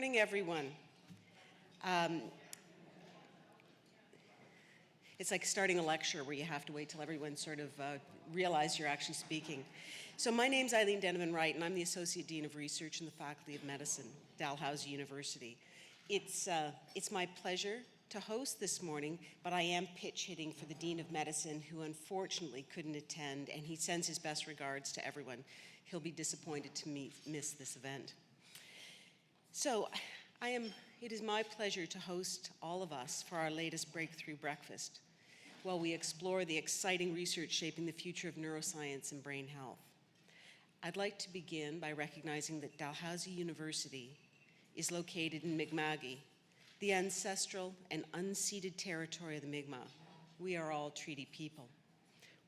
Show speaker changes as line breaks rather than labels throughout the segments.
morning, everyone. It's like starting a lecture where you have to wait till everyone sort of realize you're actually speaking. So my name's Eileen Denneman-Wright, and I'm the Associate Dean of Research in the Faculty of Medicine, Dalhousie University. It's my pleasure to host this morning, but I am pitch hitting for the Dean of Medicine, who unfortunately couldn't attend, and he sends his best regards to everyone. He'll be disappointed to miss this event. So it is my pleasure to host all of us for our latest breakthrough breakfast, while we explore the exciting research shaping the future of neuroscience and brain health. I'd like to begin by recognizing that Dalhousie University is located in Mi'kma'ki, the ancestral and unceded territory of the Mi'kmaq. We are all treaty people.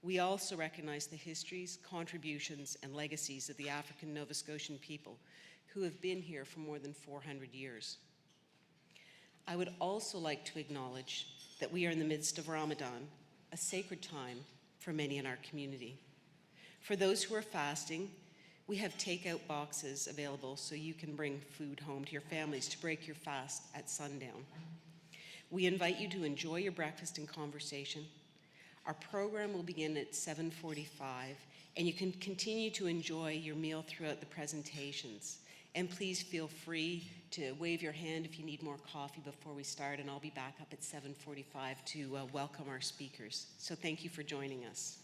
We also recognize the histories, contributions, and legacies of the African Nova Scotian people who have been here for more than 400 years. I would also like to acknowledge that we are in the midst of Ramadan, a sacred time for many in our community. For those who are fasting, we have takeout boxes available so you can bring food home to your families to break your fast at sundown. We invite you to enjoy your breakfast and conversation. Our program will begin at 7:45, and you can continue to enjoy your meal throughout the presentations. And please feel free to wave your hand if you need more coffee before we start, and I'll be back up at 7:45 to welcome our speakers. So thank you for joining us.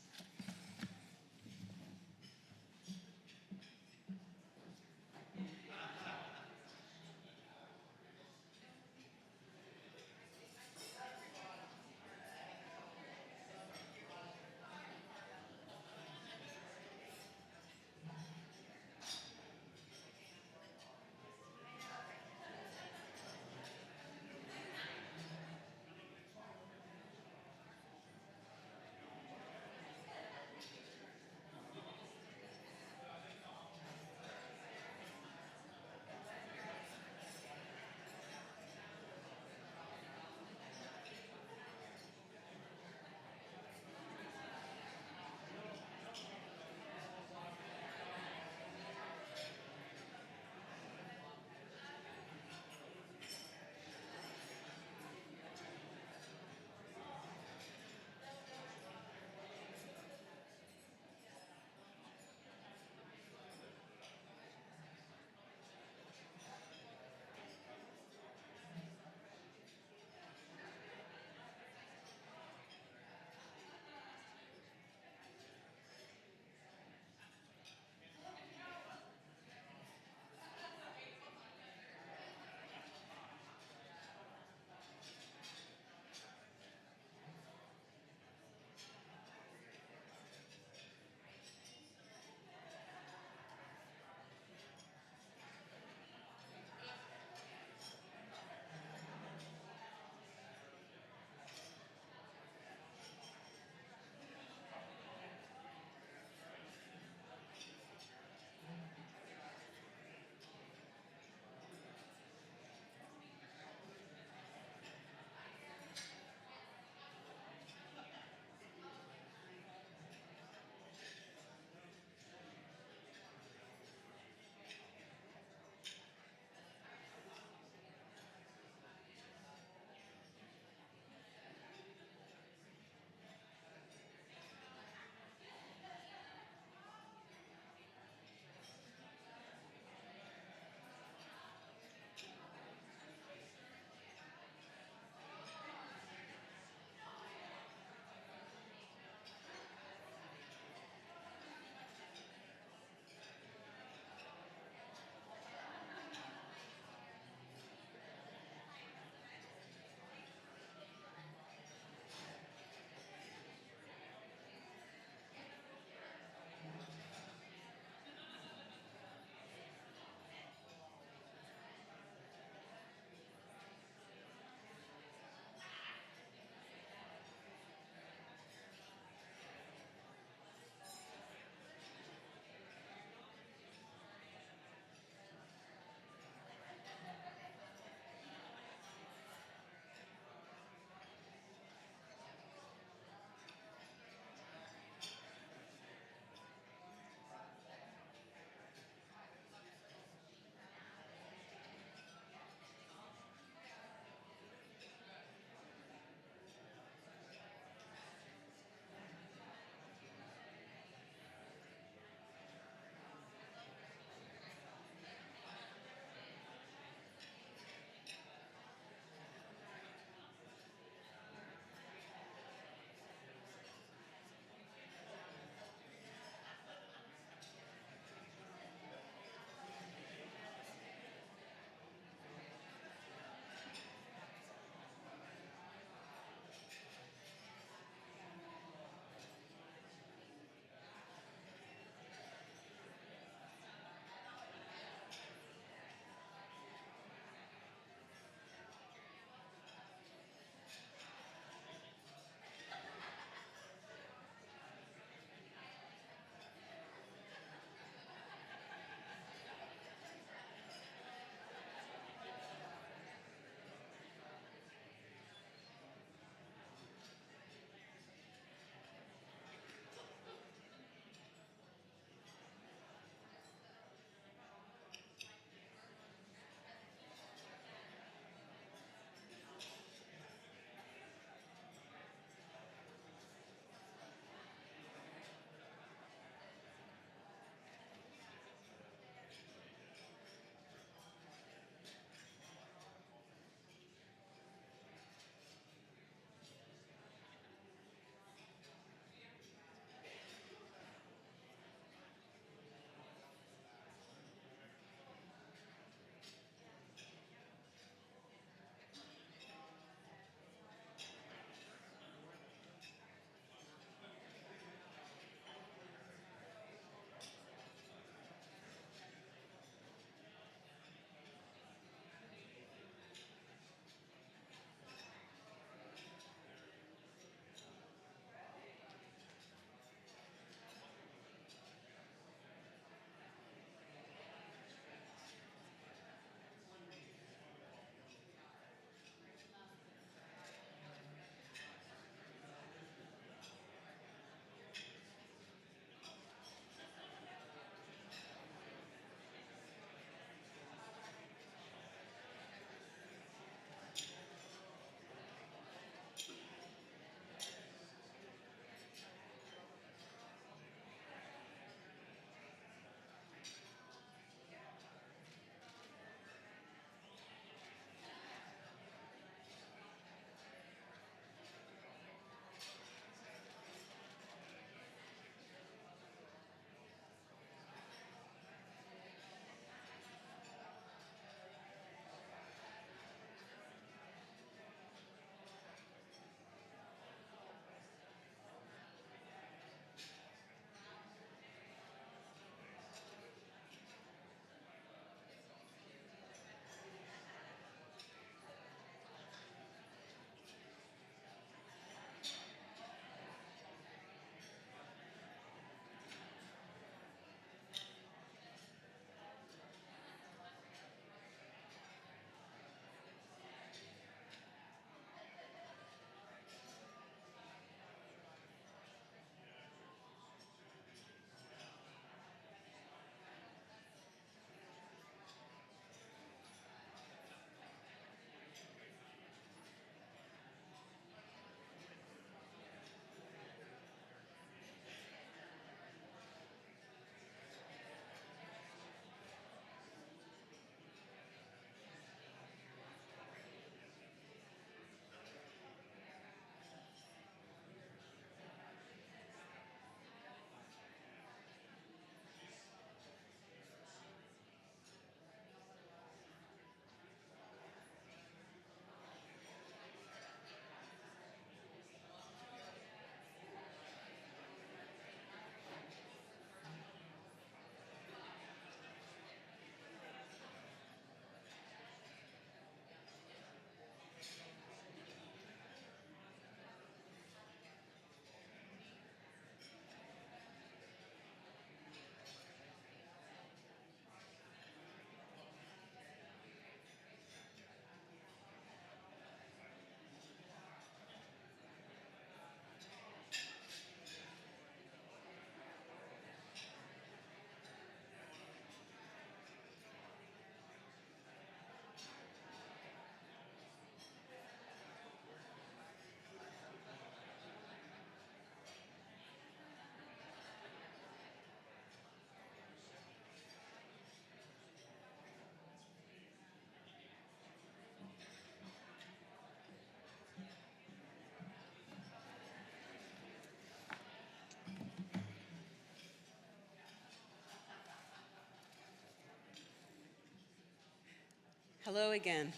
Hello again.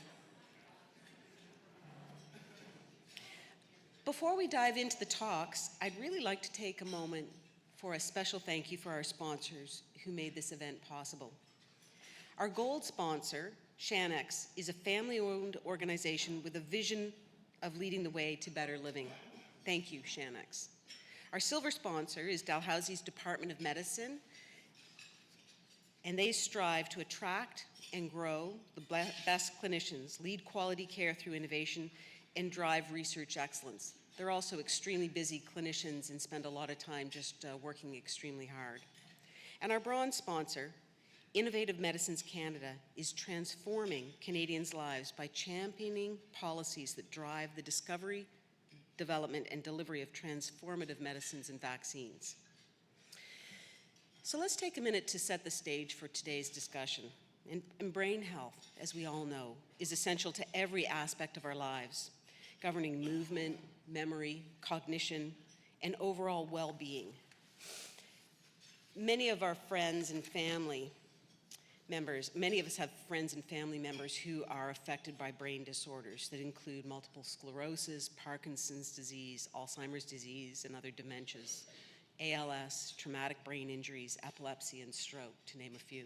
Before we dive into the talks, I'd really like to take a moment for a special thank you for our sponsors who made this event possible. Our gold sponsor, Shanex, is a family-owned organization with a vision of leading the way to better living. Thank you, Shanex. Our silver sponsor is Dalhousie's Department of Medicine, and they strive to attract and grow the best clinicians, lead quality care through innovation, and drive research excellence. They're also extremely busy clinicians and spend a lot of time just working extremely hard. And our bronze sponsor, Innovative Medicines Canada, is transforming Canadians' lives by championing policies that drive the discovery, development, and delivery of transformative medicines and vaccines. So let's take a minute to set the stage for today's discussion. And brain health, as we all know, is essential to every aspect of our lives, governing movement, memory, cognition, and overall well-being. Many of our friends and family members, many of us have friends and family members who are affected by brain disorders that include multiple sclerosis, Parkinson's disease, Alzheimer's disease, and other dementias, ALS, traumatic brain injuries, epilepsy, and stroke, to name a few.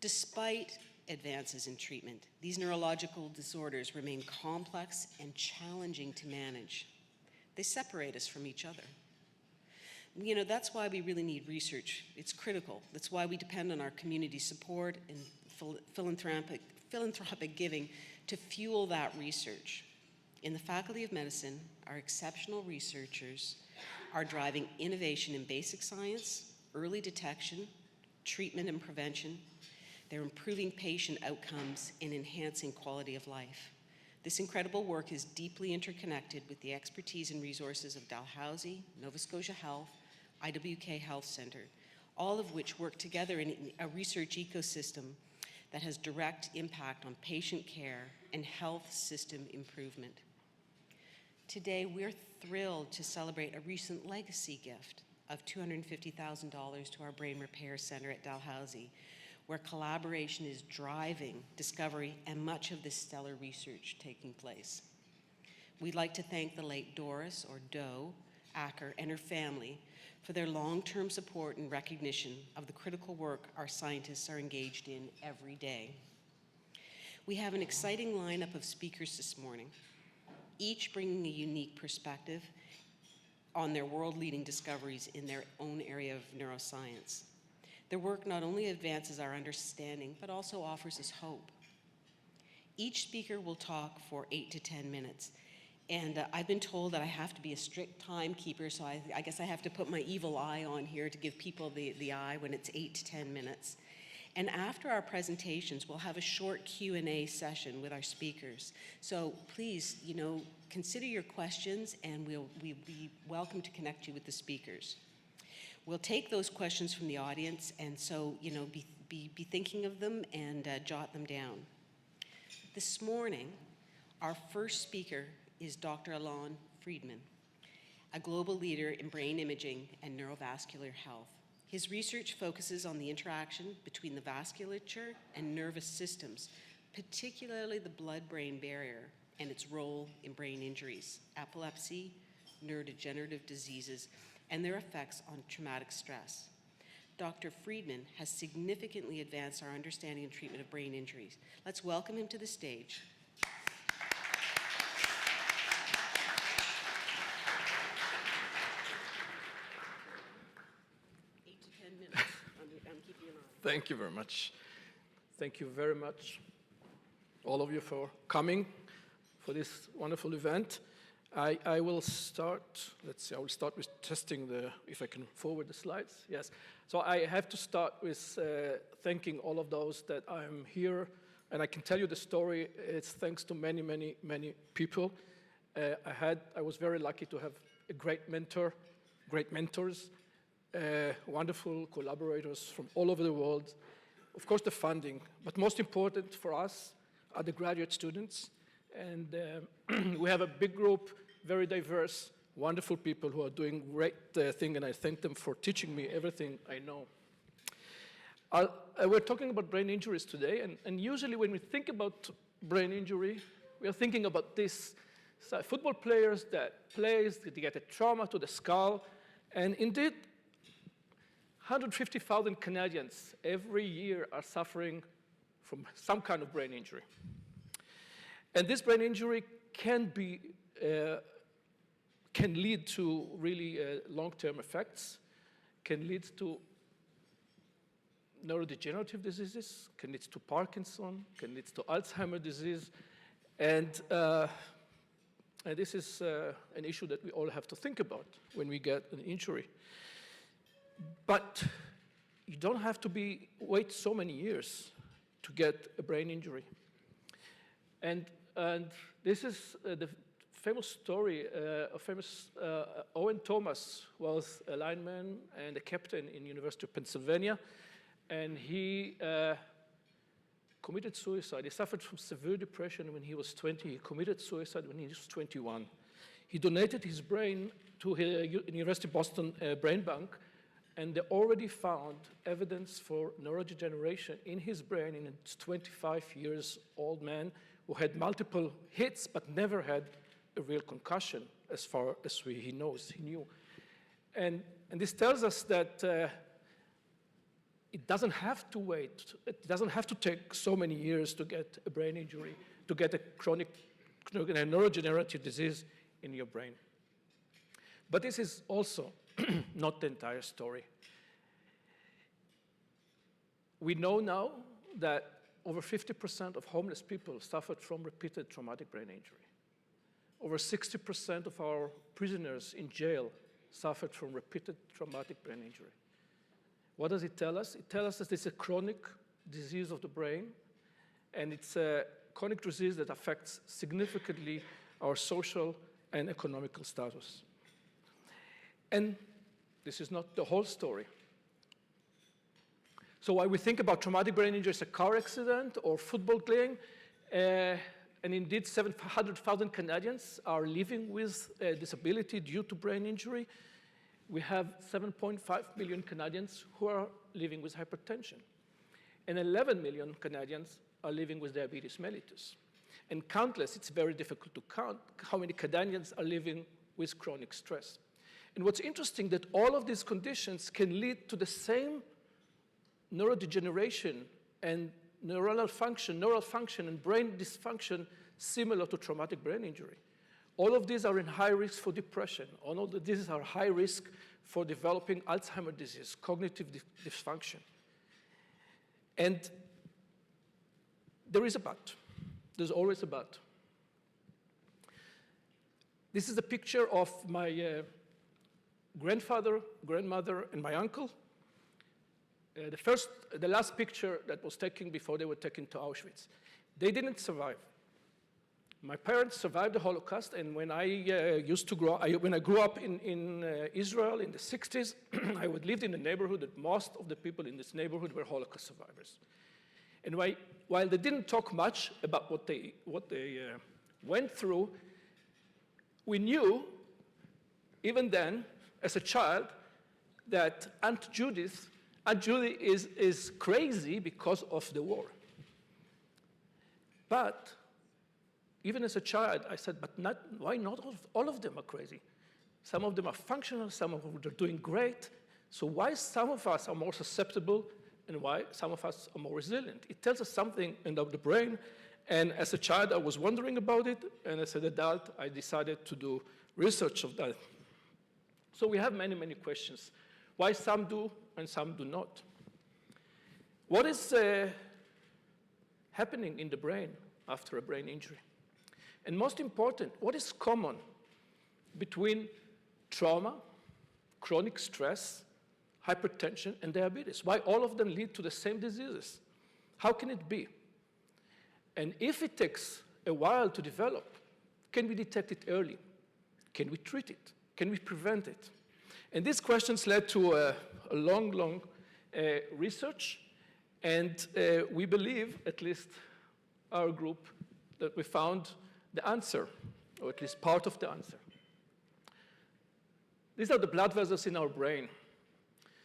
Despite advances in treatment, these neurological disorders remain complex and challenging to manage. They separate us from each other. You know, that's why we really need research. It's critical. That's why we depend on our community support and philanthropic giving to fuel that research. In the Faculty of Medicine, our exceptional researchers are driving innovation in basic science, early detection, treatment and prevention. They're improving patient outcomes and enhancing quality of life. This incredible work is deeply interconnected with the expertise and resources of Dalhousie, Nova Scotia Health, IWK Health Centre, all of which work together in a research ecosystem that has direct impact on patient care and health system improvement. Today, we're thrilled to celebrate a recent legacy gift of $250,000 to our Brain Repair Centre at Dalhousie, where collaboration is driving discovery and much of this stellar research taking place. We'd like to thank the late Doris, or Doe, Acker and her family for their long-term support and recognition of the critical work our scientists are engaged in every day. We have an exciting lineup of speakers this morning, each bringing a unique perspective on their world-leading discoveries in their own area of neuroscience. Their work not only advances our understanding, but also offers us hope. Each speaker will talk for 8 to 10 minutes. And I've been told that I have to be a strict timekeeper, so I guess I have to put my evil eye on here to give people the eye when it's 8 to 10 minutes. And after our presentations, we'll have a short Q&A session with our speakers. So please, consider your questions, and we'll be welcome to connect you with the speakers. We'll take those questions from the audience, and so, be thinking of them and jot them down. This morning, our first speaker is Dr. Alon Friedman, a global leader in brain imaging and neurovascular health. His research focuses on the interaction between the vasculature and nervous systems, particularly the blood-brain barrier and its role in brain injuries, epilepsy, neurodegenerative diseases, and their effects on traumatic stress. Dr. Friedman has significantly advanced our understanding and treatment of brain injuries. Let's welcome him to the stage. 8 to 10 minutes. I'm keeping an eye.
Thank you very much. Thank you very much, all of you, for coming for this wonderful event. I will start, I will start with testing if I can forward the slides. Yes. So I have to start with thanking all of those that I'm here, and I can tell you the story. It's thanks to many, many, many people. I was very lucky to have a great mentors, wonderful collaborators from all over the world. Of course, the funding, but most important for us are the graduate students. And we have a big group, very diverse, wonderful people who are doing great things, and I thank them for teaching me everything I know. we're talking about brain injuries today, and usually when we think about brain injury, we are thinking about this. So football players that they get a trauma to the skull, and indeed, 150,000 Canadians every year are suffering from some kind of brain injury. And this brain injury can lead to really long-term effects, can lead to neurodegenerative diseases, can lead to Parkinson, can lead to Alzheimer's disease, and this is an issue that we all have to think about when we get an injury. But you don't have to wait so many years to get a brain injury. And this is the famous story of Owen Thomas was a lineman and a captain in University of Pennsylvania, and he committed suicide. He suffered from severe depression when he was 20. He committed suicide when he was 21. He donated his brain to University of Boston Brain Bank, and they already found evidence for neurodegeneration in his brain in a 25-year-old man who had multiple hits but never had a real concussion, as far as he knew. And this tells us that it doesn't have to wait. It doesn't have to take so many years to get a brain injury, to get a chronic neurodegenerative disease in your brain. But this is also not the entire story. We know now that over 50% of homeless people suffered from repeated traumatic brain injury. Over 60% of our prisoners in jail suffered from repeated traumatic brain injury. What does it tell us? It tells us that it's a chronic disease of the brain, and it's a chronic disease that affects significantly our social and economical status. And this is not the whole story. So while we think about traumatic brain injury as a car accident or football playing, and indeed 700,000 Canadians are living with a disability due to brain injury, we have 7.5 million Canadians who are living with hypertension. And 11 million Canadians are living with diabetes mellitus. And countless, it's very difficult to count how many Canadians are living with chronic stress. And what's interesting that all of these conditions can lead to the same neurodegeneration and neural function and brain dysfunction similar to traumatic brain injury. All of these are in high risk for depression. All of these are high risk for developing Alzheimer's disease, cognitive dysfunction. And there is a but. There's always a but. This is a picture of my grandfather, grandmother, and my uncle. The last picture that was taken before they were taken to Auschwitz. They didn't survive. My parents survived the Holocaust, and when I grew up in Israel in the 60s, I lived in a neighborhood that most of the people in this neighborhood were Holocaust survivors. And while they didn't talk much about what they went through, we knew, even then, as a child, that Aunt Judy is crazy because of the war. But even as a child, I said, why not all of them are crazy? Some of them are functional, some of them are doing great. So why some of us are more susceptible and why some of us are more resilient? It tells us something about the brain. And as a child, I was wondering about it. And as an adult, I decided to do research of that. So we have many, many questions. Why some do and some do not? What is happening in the brain after a brain injury? And most important, what is common between trauma, chronic stress, hypertension, and diabetes? Why all of them lead to the same diseases? How can it be? And if it takes a while to develop, can we detect it early? Can we treat it? Can we prevent it? And these questions led to a long research, and we believe, at least our group, that we found the answer, or at least part of the answer. These are the blood vessels in our brain.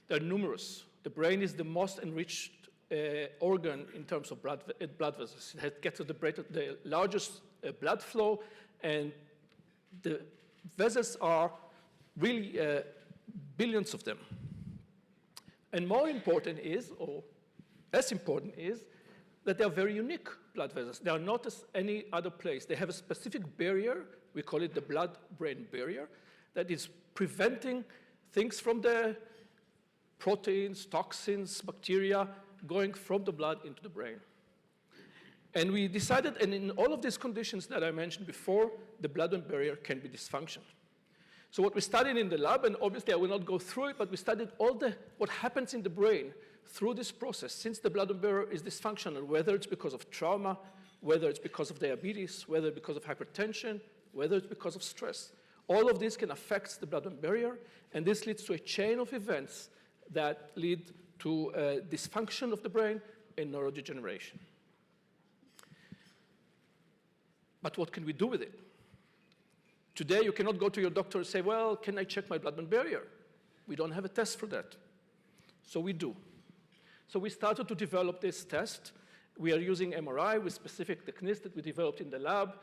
They're numerous. The brain is the most enriched organ in terms of blood vessels. It gets the largest blood flow, and the vessels are really billions of them. And more important is, or as important is, that they are very unique blood vessels. They are not as any other place. They have a specific barrier, we call it the blood-brain barrier, that is preventing things from the proteins, toxins, bacteria going from the blood into the brain. And we decided, and in all of these conditions that I mentioned before, the blood-brain barrier can be dysfunctional. So what we studied in the lab, and obviously I will not go through it, but we studied what happens in the brain through this process since the blood-brain barrier is dysfunctional, whether it's because of trauma, whether it's because of diabetes, whether it's because of hypertension, whether it's because of stress. All of this can affect the blood-brain barrier, and this leads to a chain of events that lead to dysfunction of the brain and neurodegeneration. But what can we do with it? Today, you cannot go to your doctor and say, well, can I check my blood-brain barrier? We don't have a test for that. So we do. So we started to develop this test. We are using MRI with specific techniques that we developed in the lab,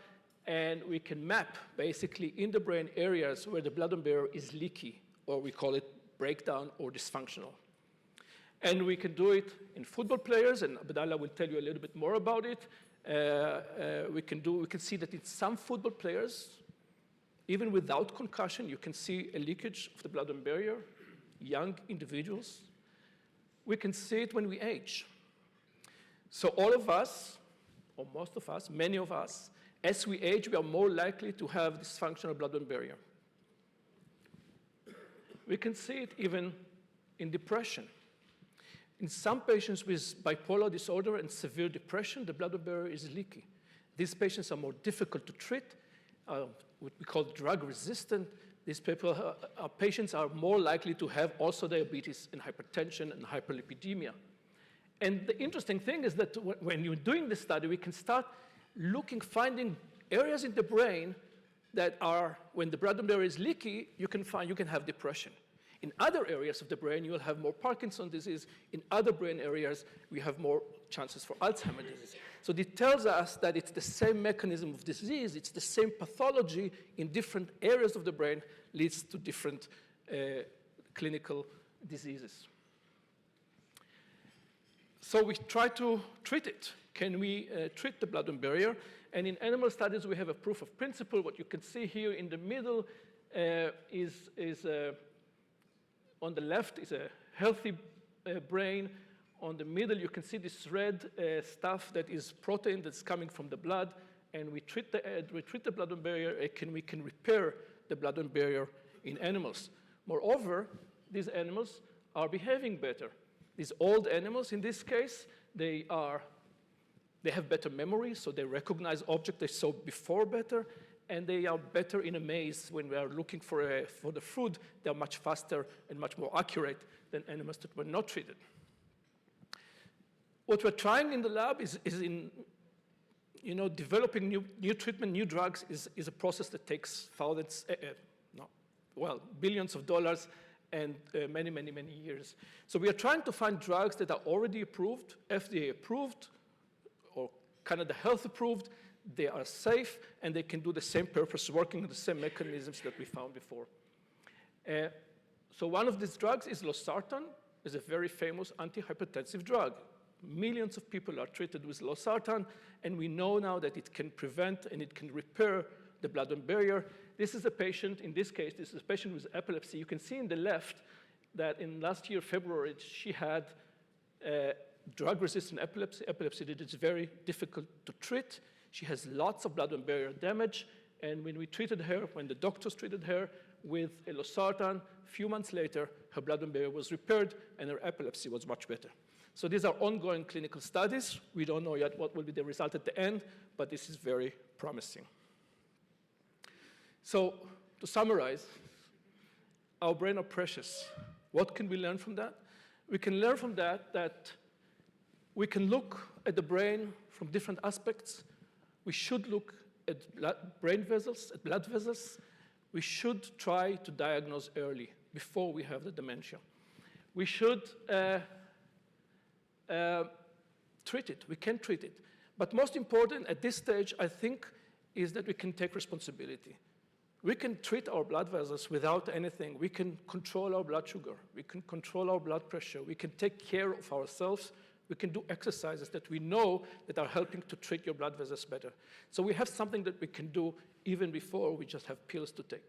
and we can map basically in the brain areas where the blood-brain barrier is leaky, or we call it breakdown or dysfunctional. And we can do it in football players, and Abdallah will tell you a little bit more about it. We can see that in some football players, even without concussion, you can see a leakage of the blood-brain barrier, young individuals. We can see it when we age. So all of us, or most of us, many of us, as we age, we are more likely to have dysfunctional blood-brain barrier. We can see it even in depression. In some patients with bipolar disorder and severe depression, the blood-brain barrier is leaky. These patients are more difficult to treat, what we call drug resistant. These patients are more likely to have also diabetes and hypertension and hyperlipidemia. And the interesting thing is that when you're doing this study, we can start finding areas in the brain that are, when the blood-brain barrier is leaky, you can have depression. In other areas of the brain, you will have more Parkinson's disease. In other brain areas, we have more chances for Alzheimer's disease. So it tells us that it's the same mechanism of disease, it's the same pathology in different areas of the brain leads to different clinical diseases. So we try to treat it. Can we treat the blood-brain barrier? And in animal studies, we have a proof of principle. What you can see here in the middle on the left is a healthy brain. On the middle, you can see this red stuff that is protein that's coming from the blood, and we treat the blood-brain barrier, and we can repair the blood-brain barrier in animals. Moreover, these animals are behaving better. These old animals, in this case, they have better memory, so they recognize objects they saw before better, and they are better in a maze when we are looking for the food. They are much faster and much more accurate than animals that were not treated. What we're trying in the lab is in developing new treatment, new drugs is a process that takes billions of dollars and many, many, many years. So we are trying to find drugs that are already approved, FDA approved, or Canada Health approved. They are safe, and they can do the same purpose, working on the same mechanisms that we found before. So one of these drugs is losartan. It's a very famous antihypertensive drug. Millions of people are treated with losartan, and we know now that it can prevent and it can repair the blood-brain barrier. This is a patient, in this case, this is a patient with epilepsy. You can see in the left that in last year, February, she had drug-resistant epilepsy that is very difficult to treat. She has lots of blood-brain barrier damage, and when we treated her, when the doctors treated her with losartan, a few months later, her blood-brain barrier was repaired, and her epilepsy was much better. So these are ongoing clinical studies. We don't know yet what will be the result at the end, but this is very promising. So to summarize, our brain are precious. What can we learn from that? We can learn from that we can look at the brain from different aspects. We should look at brain vessels, at blood vessels. We should try to diagnose early, before we have the dementia. We should treat it. We can treat it. But most important at this stage, I think, is that we can take responsibility. We can treat our blood vessels without anything. We can control our blood sugar. We can control our blood pressure. We can take care of ourselves. We can do exercises that we know that are helping to treat your blood vessels better. So we have something that we can do even before we just have pills to take.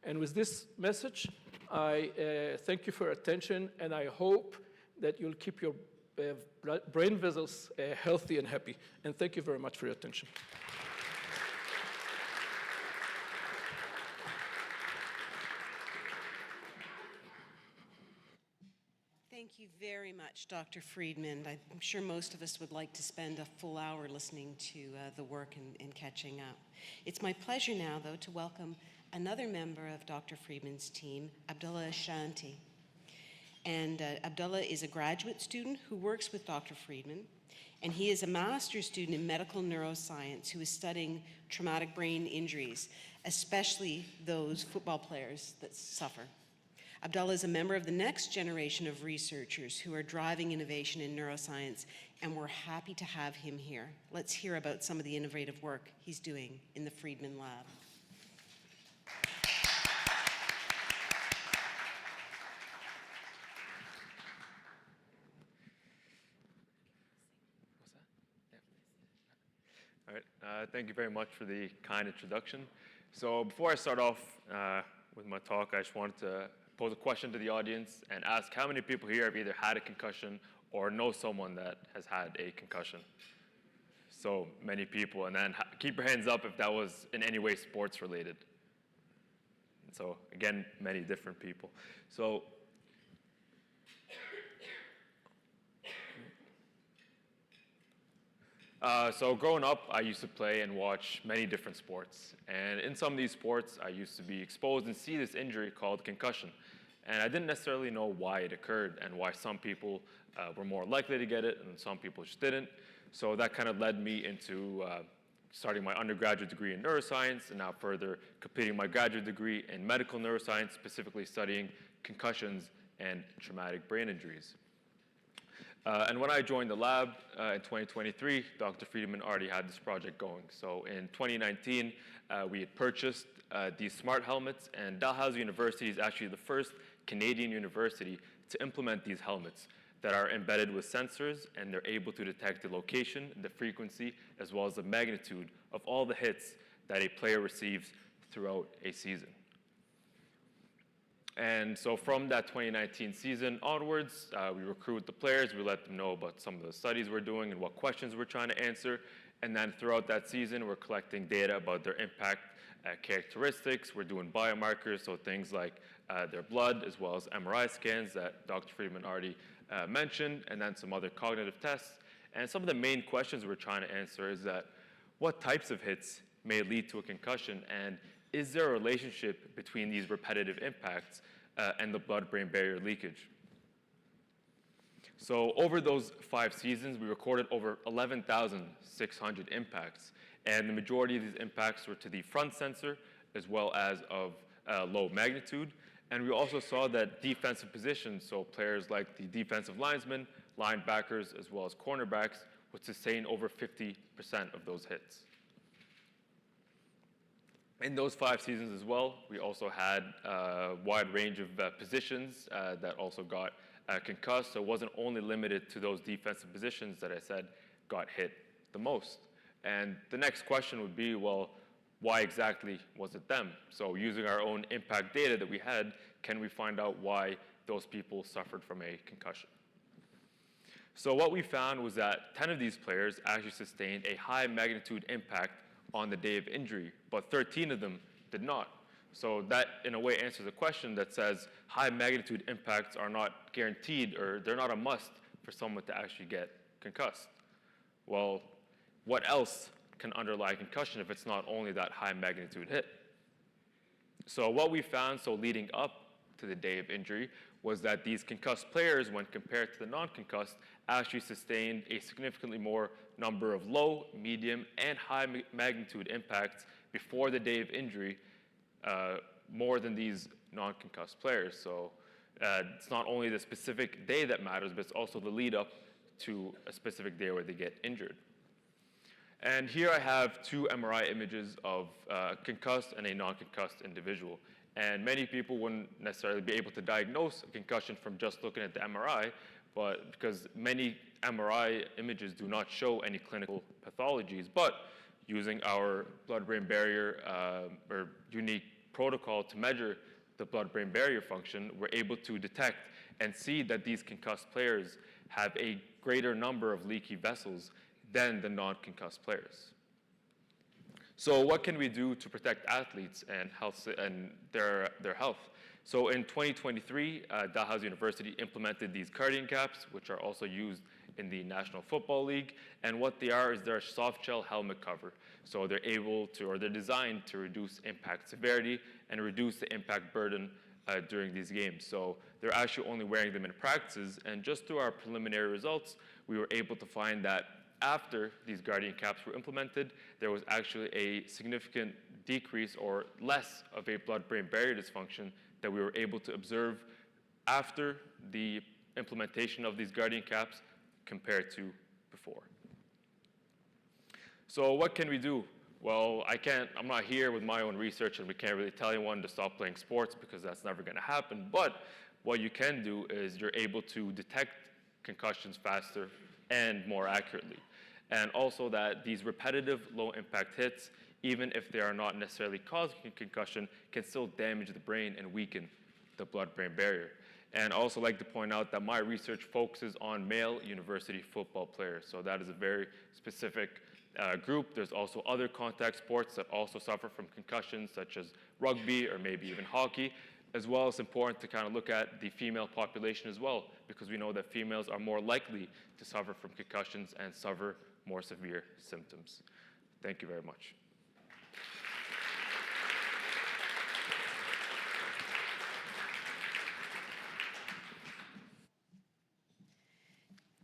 And with this message, I thank you for your attention, and I hope that you'll keep your brain vessels healthy and happy. And thank you very much for your attention.
Thank you very much, Dr. Friedman. I'm sure most of us would like to spend a full hour listening to the work and catching up. It's my pleasure now, though, to welcome another member of Dr. Friedman's team, Abdullah Ashanti. And Abdullah is a graduate student who works with Dr. Friedman, and he is a master's student in medical neuroscience who is studying traumatic brain injuries, especially those football players that suffer. Abdullah is a member of the next generation of researchers who are driving innovation in neuroscience, and we're happy to have him here. Let's hear about some of the innovative work he's doing in the Friedman Lab.
All right, thank you very much for the kind introduction. So before I start off with my talk, I just wanted to pose a question to the audience and ask how many people here have either had a concussion or know someone that has had a concussion. So many people, and then keep your hands up if that was in any way sports related. So again, many different people. So growing up, I used to play and watch many different sports. And in some of these sports, I used to be exposed and see this injury called concussion. And I didn't necessarily know why it occurred and why some people were more likely to get it and some people just didn't. So that kind of led me into starting my undergraduate degree in neuroscience and now further completing my graduate degree in medical neuroscience, specifically studying concussions and traumatic brain injuries. And when I joined the lab in 2023, Dr. Friedman already had this project going. So in 2019, we had purchased these smart helmets, and Dalhousie University is actually the first Canadian university to implement these helmets that are embedded with sensors, and they're able to detect the location, the frequency, as well as the magnitude of all the hits that a player receives throughout a season. And so from that 2019 season onwards, we recruit the players, we let them know about some of the studies we're doing and what questions we're trying to answer. And then throughout that season, we're collecting data about their impact characteristics. We're doing biomarkers, so things like their blood, as well as MRI scans that Dr. Friedman already mentioned, and then some other cognitive tests. And some of the main questions we're trying to answer is that what types of hits may lead to a concussion, and is there a relationship between these repetitive impacts and the blood-brain barrier leakage? So over those 5 seasons, we recorded over 11,600 impacts, and the majority of these impacts were to the front sensor as well as of low magnitude. And we also saw that defensive positions, so players like the defensive linesmen, linebackers, as well as cornerbacks, would sustain over 50% of those hits. In those 5 seasons as well, we also had a wide range of positions that also got concussed, so it wasn't only limited to those defensive positions that I said got hit the most. And the next question would be, well, why exactly was it them? So using our own impact data that we had, can we find out why those people suffered from a concussion? So what we found was that 10 of these players actually sustained a high magnitude impact on the day of injury, but 13 of them did not. So that, in a way, answers a question that says high magnitude impacts are not guaranteed, or they're not a must for someone to actually get concussed. Well, what else can underlie concussion if it's not only that high magnitude hit? So what we found, so leading up to the day of injury, was that these concussed players, when compared to the non-concussed, actually sustained a significantly more number of low, medium, and high magnitude impacts before the day of injury, more than these non-concussed players. So it's not only the specific day that matters, but it's also the lead up to a specific day where they get injured. And here I have two MRI images of a concussed and a non-concussed individual. And many people wouldn't necessarily be able to diagnose a concussion from just looking at the MRI, but because many MRI images do not show any clinical pathologies, but using our blood-brain barrier or unique protocol to measure the blood-brain barrier function, we're able to detect and see that these concussed players have a greater number of leaky vessels than the non-concussed players. So what can we do to protect athletes and their health? So in 2023, Dalhousie University implemented these cardian caps, which are also used in the National Football League. And what they are is they're a soft shell helmet cover. So they're they're designed to reduce impact severity and reduce the impact burden during these games. So they're actually only wearing them in practices. And just through our preliminary results, we were able to find that after these Guardian caps were implemented, there was actually a significant decrease or less of a blood-brain barrier dysfunction that we were able to observe after the implementation of these Guardian caps compared to before. So what can we do? Well, I'm not here with my own research, and we can't really tell anyone to stop playing sports because that's never going to happen. But what you can do is you're able to detect concussions faster and more accurately. And also that these repetitive low-impact hits, even if they are not necessarily causing a concussion, can still damage the brain and weaken the blood-brain barrier. And I also like to point out that my research focuses on male university football players. So that is a very specific group. There's also other contact sports that also suffer from concussions, such as rugby or maybe even hockey. As well, it's important to kind of look at the female population as well, because we know that females are more likely to suffer from concussions and suffer more severe symptoms. Thank you very much.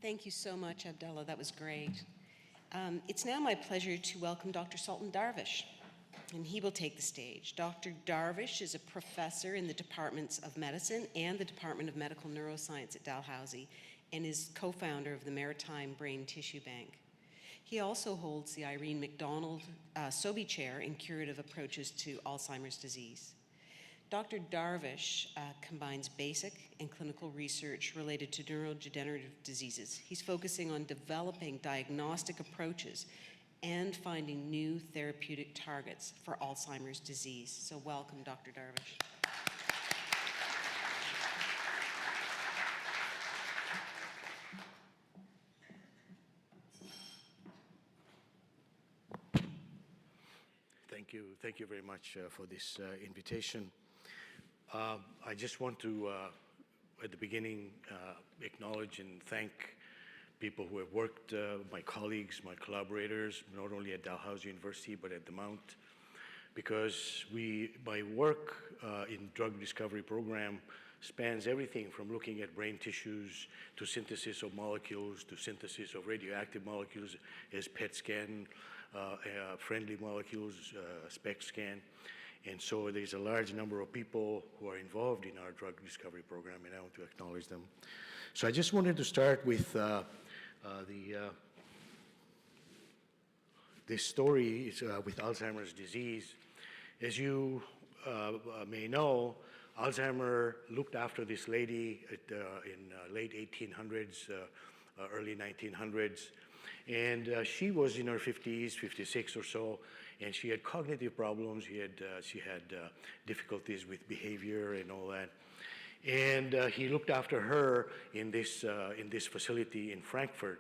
Thank you so much, Abdullah. That was great. It's now my pleasure to welcome Dr. Sultan Darvish, and he will take the stage. Dr. Darvish is a professor in the Departments of Medicine and the Department of Medical Neuroscience at Dalhousie and is co-founder of the Maritime Brain Tissue Bank. He also holds the Irene McDonald Sobey Chair in Curative Approaches to Alzheimer's Disease. Dr. Darvish combines basic and clinical research related to neurodegenerative diseases. He's focusing on developing diagnostic approaches and finding new therapeutic targets for Alzheimer's disease. So welcome, Dr. Darvish.
Thank you very much for this invitation. I just want to, at the beginning, acknowledge and thank people who have worked, my colleagues, my collaborators, not only at Dalhousie University, but at the Mount, because my work in drug discovery program spans everything from looking at brain tissues to synthesis of molecules, to synthesis of radioactive molecules as PET scan, friendly molecules, SPECT scan. And so there's a large number of people who are involved in our drug discovery program, and I want to acknowledge them. So I just wanted to start with this story with Alzheimer's disease. As you may know, Alzheimer looked after this lady in late 1800s, early 1900s. And she was in her 50s, 56 or so, and she had cognitive problems. She had difficulties with behavior and all that. And he looked after her in this facility in Frankfurt.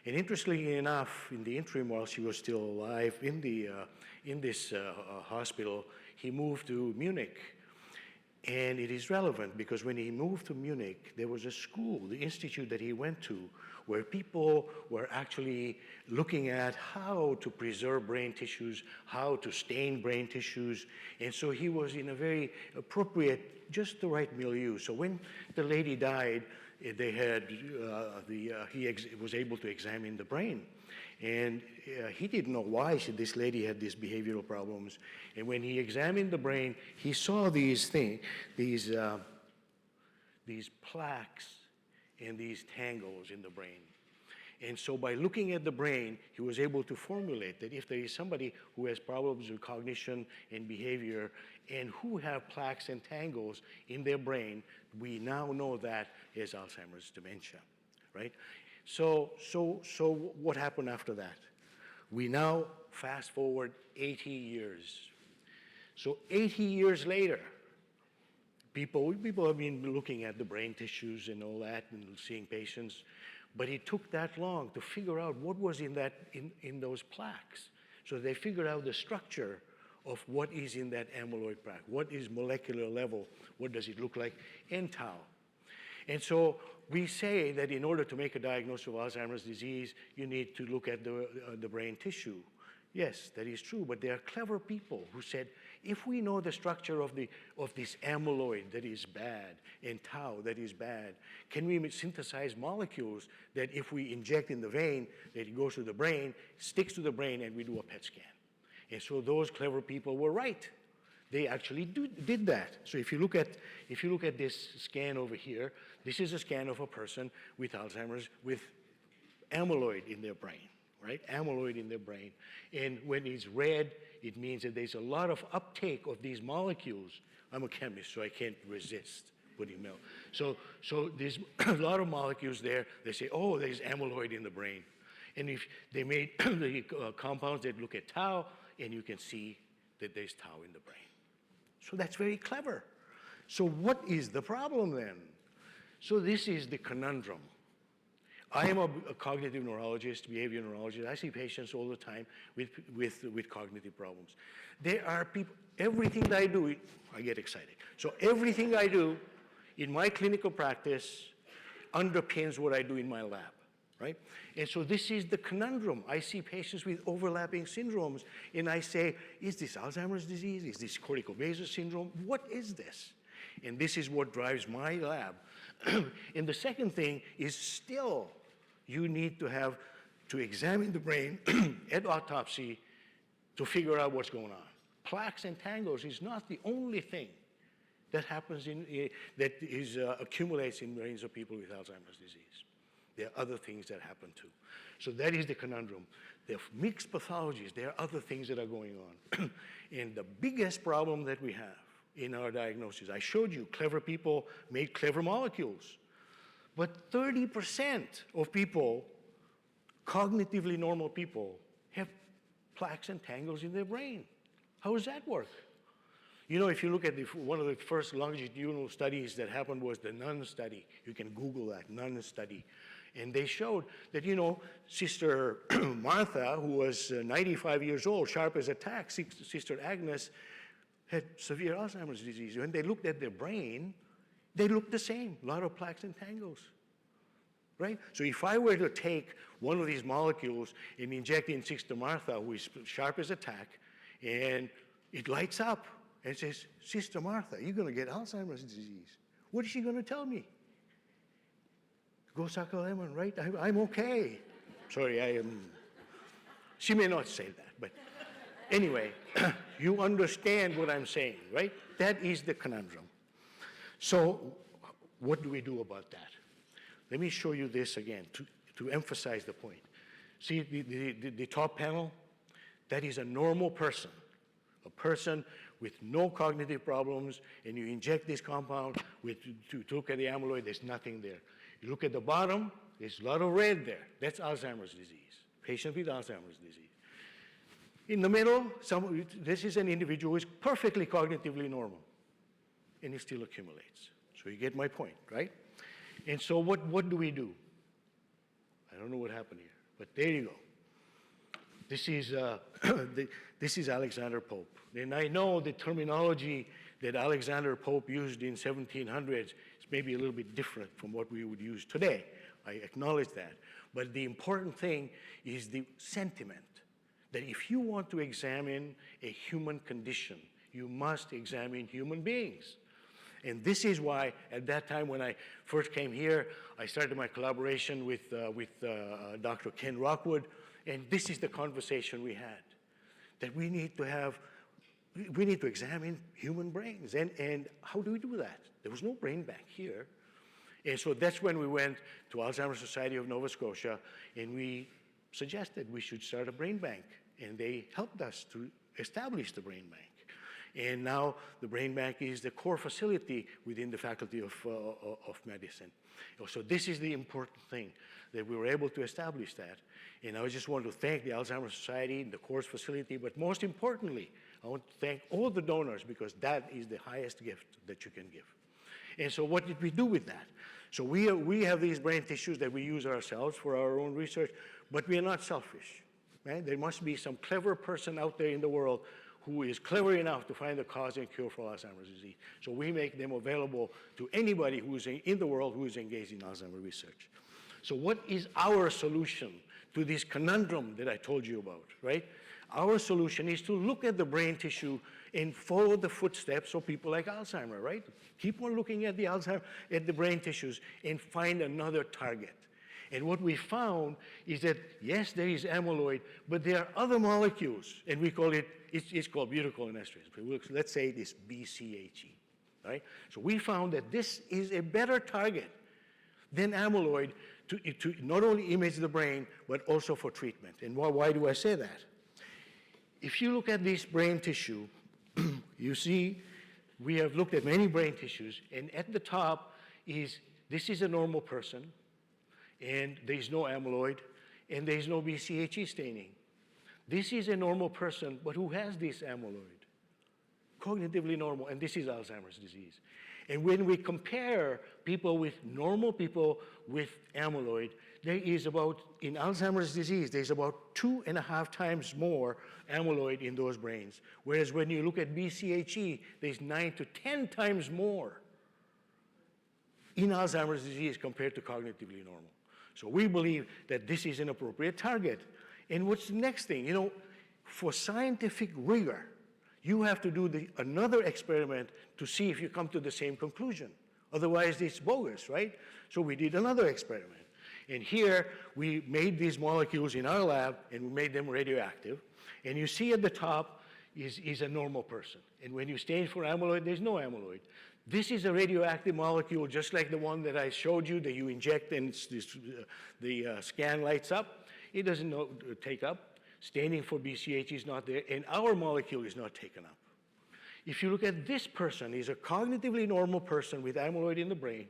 And interestingly enough, in the interim, while she was still alive in this hospital, he moved to Munich. And it is relevant because when he moved to Munich, there was a school, the institute that he went to, where people were actually looking at how to preserve brain tissues, how to stain brain tissues. And so he was in a very appropriate, just the right milieu. So when the lady died, they had, he was able to examine the brain. And he didn't know why this lady had these behavioral problems. And when he examined the brain, he saw these plaques and these tangles in the brain. And so by looking at the brain, he was able to formulate that if there is somebody who has problems with cognition and behavior and who have plaques and tangles in their brain, we now know that is Alzheimer's dementia, right? So what happened after that? We now fast forward 80 years. So 80 years later, people have been looking at the brain tissues and all that and seeing patients, but it took that long to figure out what was in those plaques. So they figured out the structure of what is in that amyloid plaque, what is molecular level, what does it look like, and tau. And so we say that in order to make a diagnosis of Alzheimer's disease, you need to look at the brain tissue. Yes, that is true, but there are clever people who said, if we know the structure of this amyloid that is bad and tau that is bad, can we synthesize molecules that if we inject in the vein, that it goes to the brain, sticks to the brain, and we do a PET scan? And so those clever people were right. They actually did that. So if you look at this scan over here, this is a scan of a person with Alzheimer's with amyloid in their brain, right? Amyloid in their brain. And when it's red, it means that there's a lot of uptake of these molecules. I'm a chemist, so I can't resist putting milk. So there's a lot of molecules there. They say, oh, there's amyloid in the brain. And if they made the compounds that look at tau, and you can see that there's tau in the brain. So that's very clever. So what is the problem then? So this is the conundrum. I am a cognitive neurologist, behavior neurologist. I see patients all the time with cognitive problems. There are people, everything that I do, I get excited. So everything I do in my clinical practice underpins what I do in my lab, right? And so this is the conundrum. I see patients with overlapping syndromes, and I say, is this Alzheimer's disease? Is this cortical basal syndrome? What is this? And this is what drives my lab. And the second thing is still, you need to examine the brain at autopsy to figure out what's going on. Plaques and tangles is not the only thing that happens accumulates in brains of people with Alzheimer's disease. There are other things that happen too. So that is the conundrum. There are mixed pathologies. There are other things that are going on. And the biggest problem that we have in our diagnosis, I showed you clever people made clever molecules. But 30% of people, cognitively normal people, have plaques and tangles in their brain. How does that work? You know, if you look at one of the first longitudinal studies that happened was the Nun study. You can Google that, Nun study. And they showed that, you know, Sister Martha, who was 95 years old, sharp as a tack, Sister Agnes, had severe Alzheimer's disease. When they looked at their brain, they looked the same, a lot of plaques and tangles, right? So if I were to take one of these molecules and inject in Sister Martha, who is sharp as a tack, and it lights up and says, Sister Martha, you're going to get Alzheimer's disease. What is she going to tell me? Go suck a lemon, right? I'm okay. Sorry, she may not say that, but anyway, you understand what I'm saying, right? That is the conundrum. So what do we do about that? Let me show you this again to emphasize the point. See the top panel? That is a normal person, a person with no cognitive problems, and you inject this compound to look at the amyloid, there's nothing there. You look at the bottom, there's a lot of red there. That's Alzheimer's disease, patient with Alzheimer's disease. In the middle, this is an individual who is perfectly cognitively normal, and it still accumulates. So you get my point, right? And so what do we do? I don't know what happened here, but there you go. This is, this is Alexander Pope. And I know the terminology that Alexander Pope used in 1700s is maybe a little bit different from what we would use today. I acknowledge that. But the important thing is the sentiment that if you want to examine a human condition, you must examine human beings. And this is why, at that time when I first came here, I started my collaboration with Dr. Ken Rockwood, and this is the conversation we had, that we need to examine human brains. And how do we do that? There was no brain bank here. And so that's when we went to Alzheimer's Society of Nova Scotia, and we suggested we should start a brain bank. And they helped us to establish the brain bank. And now the brain bank is the core facility within the Faculty of Medicine. So this is the important thing, that we were able to establish that. And I just want to thank the Alzheimer's Society, the core facility, but most importantly, I want to thank all the donors, because that is the highest gift that you can give. And so what did we do with that? So we have these brain tissues that we use ourselves for our own research, but we are not selfish. Right? There must be some clever person out there in the world who is clever enough to find the cause and cure for Alzheimer's disease. So we make them available to anybody who is in the world who is engaged in Alzheimer's research. So what is our solution to this conundrum that I told you about, right? Our solution is to look at the brain tissue and follow the footsteps of people like Alzheimer, right? Keep on looking at the brain tissues and find another target. And what we found is that, yes, there is amyloid, but there are other molecules, and we call it, it's called butyrylcholinesterase. Let's say it is BCHE, right? So we found that this is a better target than amyloid to not only image the brain, but also for treatment. And why do I say that? If you look at this brain tissue, you see we have looked at many brain tissues, and at the top this is a normal person, and there's no amyloid, and there's no BCHE staining. This is a normal person, but who has this amyloid? Cognitively normal, and this is Alzheimer's disease. And when we compare people with normal people with amyloid, there is about, in Alzheimer's disease, there's about 2.5 times more amyloid in those brains. Whereas when you look at BCHE, there's 9 to 10 times more in Alzheimer's disease compared to cognitively normal. So we believe that this is an appropriate target. And what's the next thing? You know, for scientific rigor, you have to do another experiment to see if you come to the same conclusion. Otherwise, it's bogus, right? So we did another experiment. And here, we made these molecules in our lab, and we made them radioactive. And you see at the top is a normal person. And when you stain for amyloid, there's no amyloid. This is a radioactive molecule, just like the one that I showed you that you inject and the scan lights up. It doesn't take up. Staining for BCH is not there, and our molecule is not taken up. If you look at this person, he's a cognitively normal person with amyloid in the brain.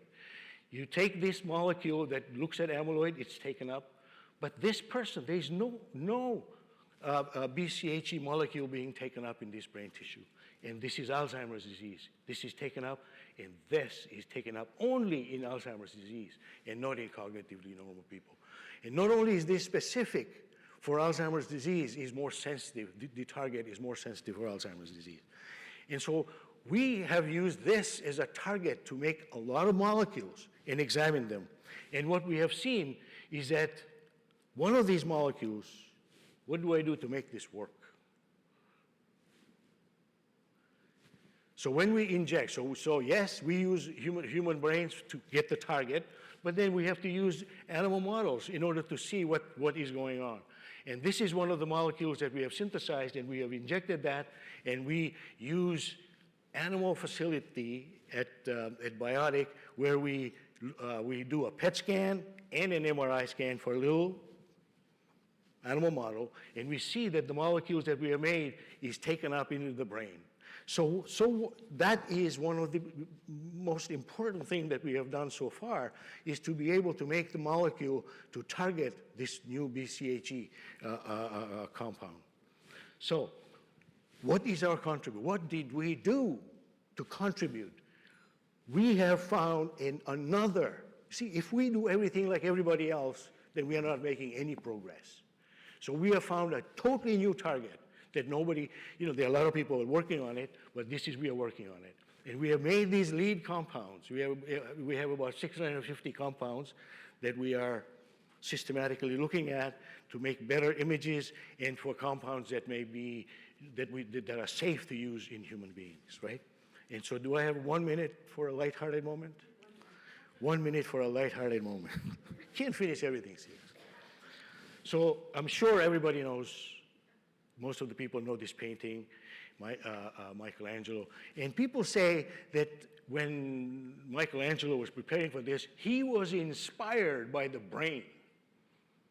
You take this molecule that looks at amyloid, it's taken up. But this person, there's no BCHE molecule being taken up in this brain tissue. And this is Alzheimer's disease. This is taken up, and this is taken up only in Alzheimer's disease and not in cognitively normal people. And not only is this specific for Alzheimer's disease, is more sensitive, the target is more sensitive for Alzheimer's disease. And so we have used this as a target to make a lot of molecules and examine them. And what we have seen is that one of these molecules, what do I do to make this work? So when we inject, so yes, we use human brains to get the target, but then we have to use animal models in order to see what is going on. And this is one of the molecules that we have synthesized, and we have injected that, and we use animal facility at Biotic, where we do a PET scan and an MRI scan for a little animal model, and we see that the molecules that we have made is taken up into the brain. So that is one of the most important things that we have done so far, is to be able to make the molecule to target this new BCHE compound. So what is our contribution? What did we do to contribute? We have found another, see, if we do everything like everybody else, then we are not making any progress. So we have found a totally new target that nobody, there are a lot of people working on it, but we are working on it. And we have made these lead compounds. We have about 650 compounds that we are systematically looking at to make better images and for compounds that that are safe to use in human beings, right? And so do I have 1 minute for a lighthearted moment? 1 minute for a lighthearted moment. Can't finish everything, seriously. So I'm sure everybody knows Most of the people know this painting, Michelangelo. And people say that when Michelangelo was preparing for this, he was inspired by the brain,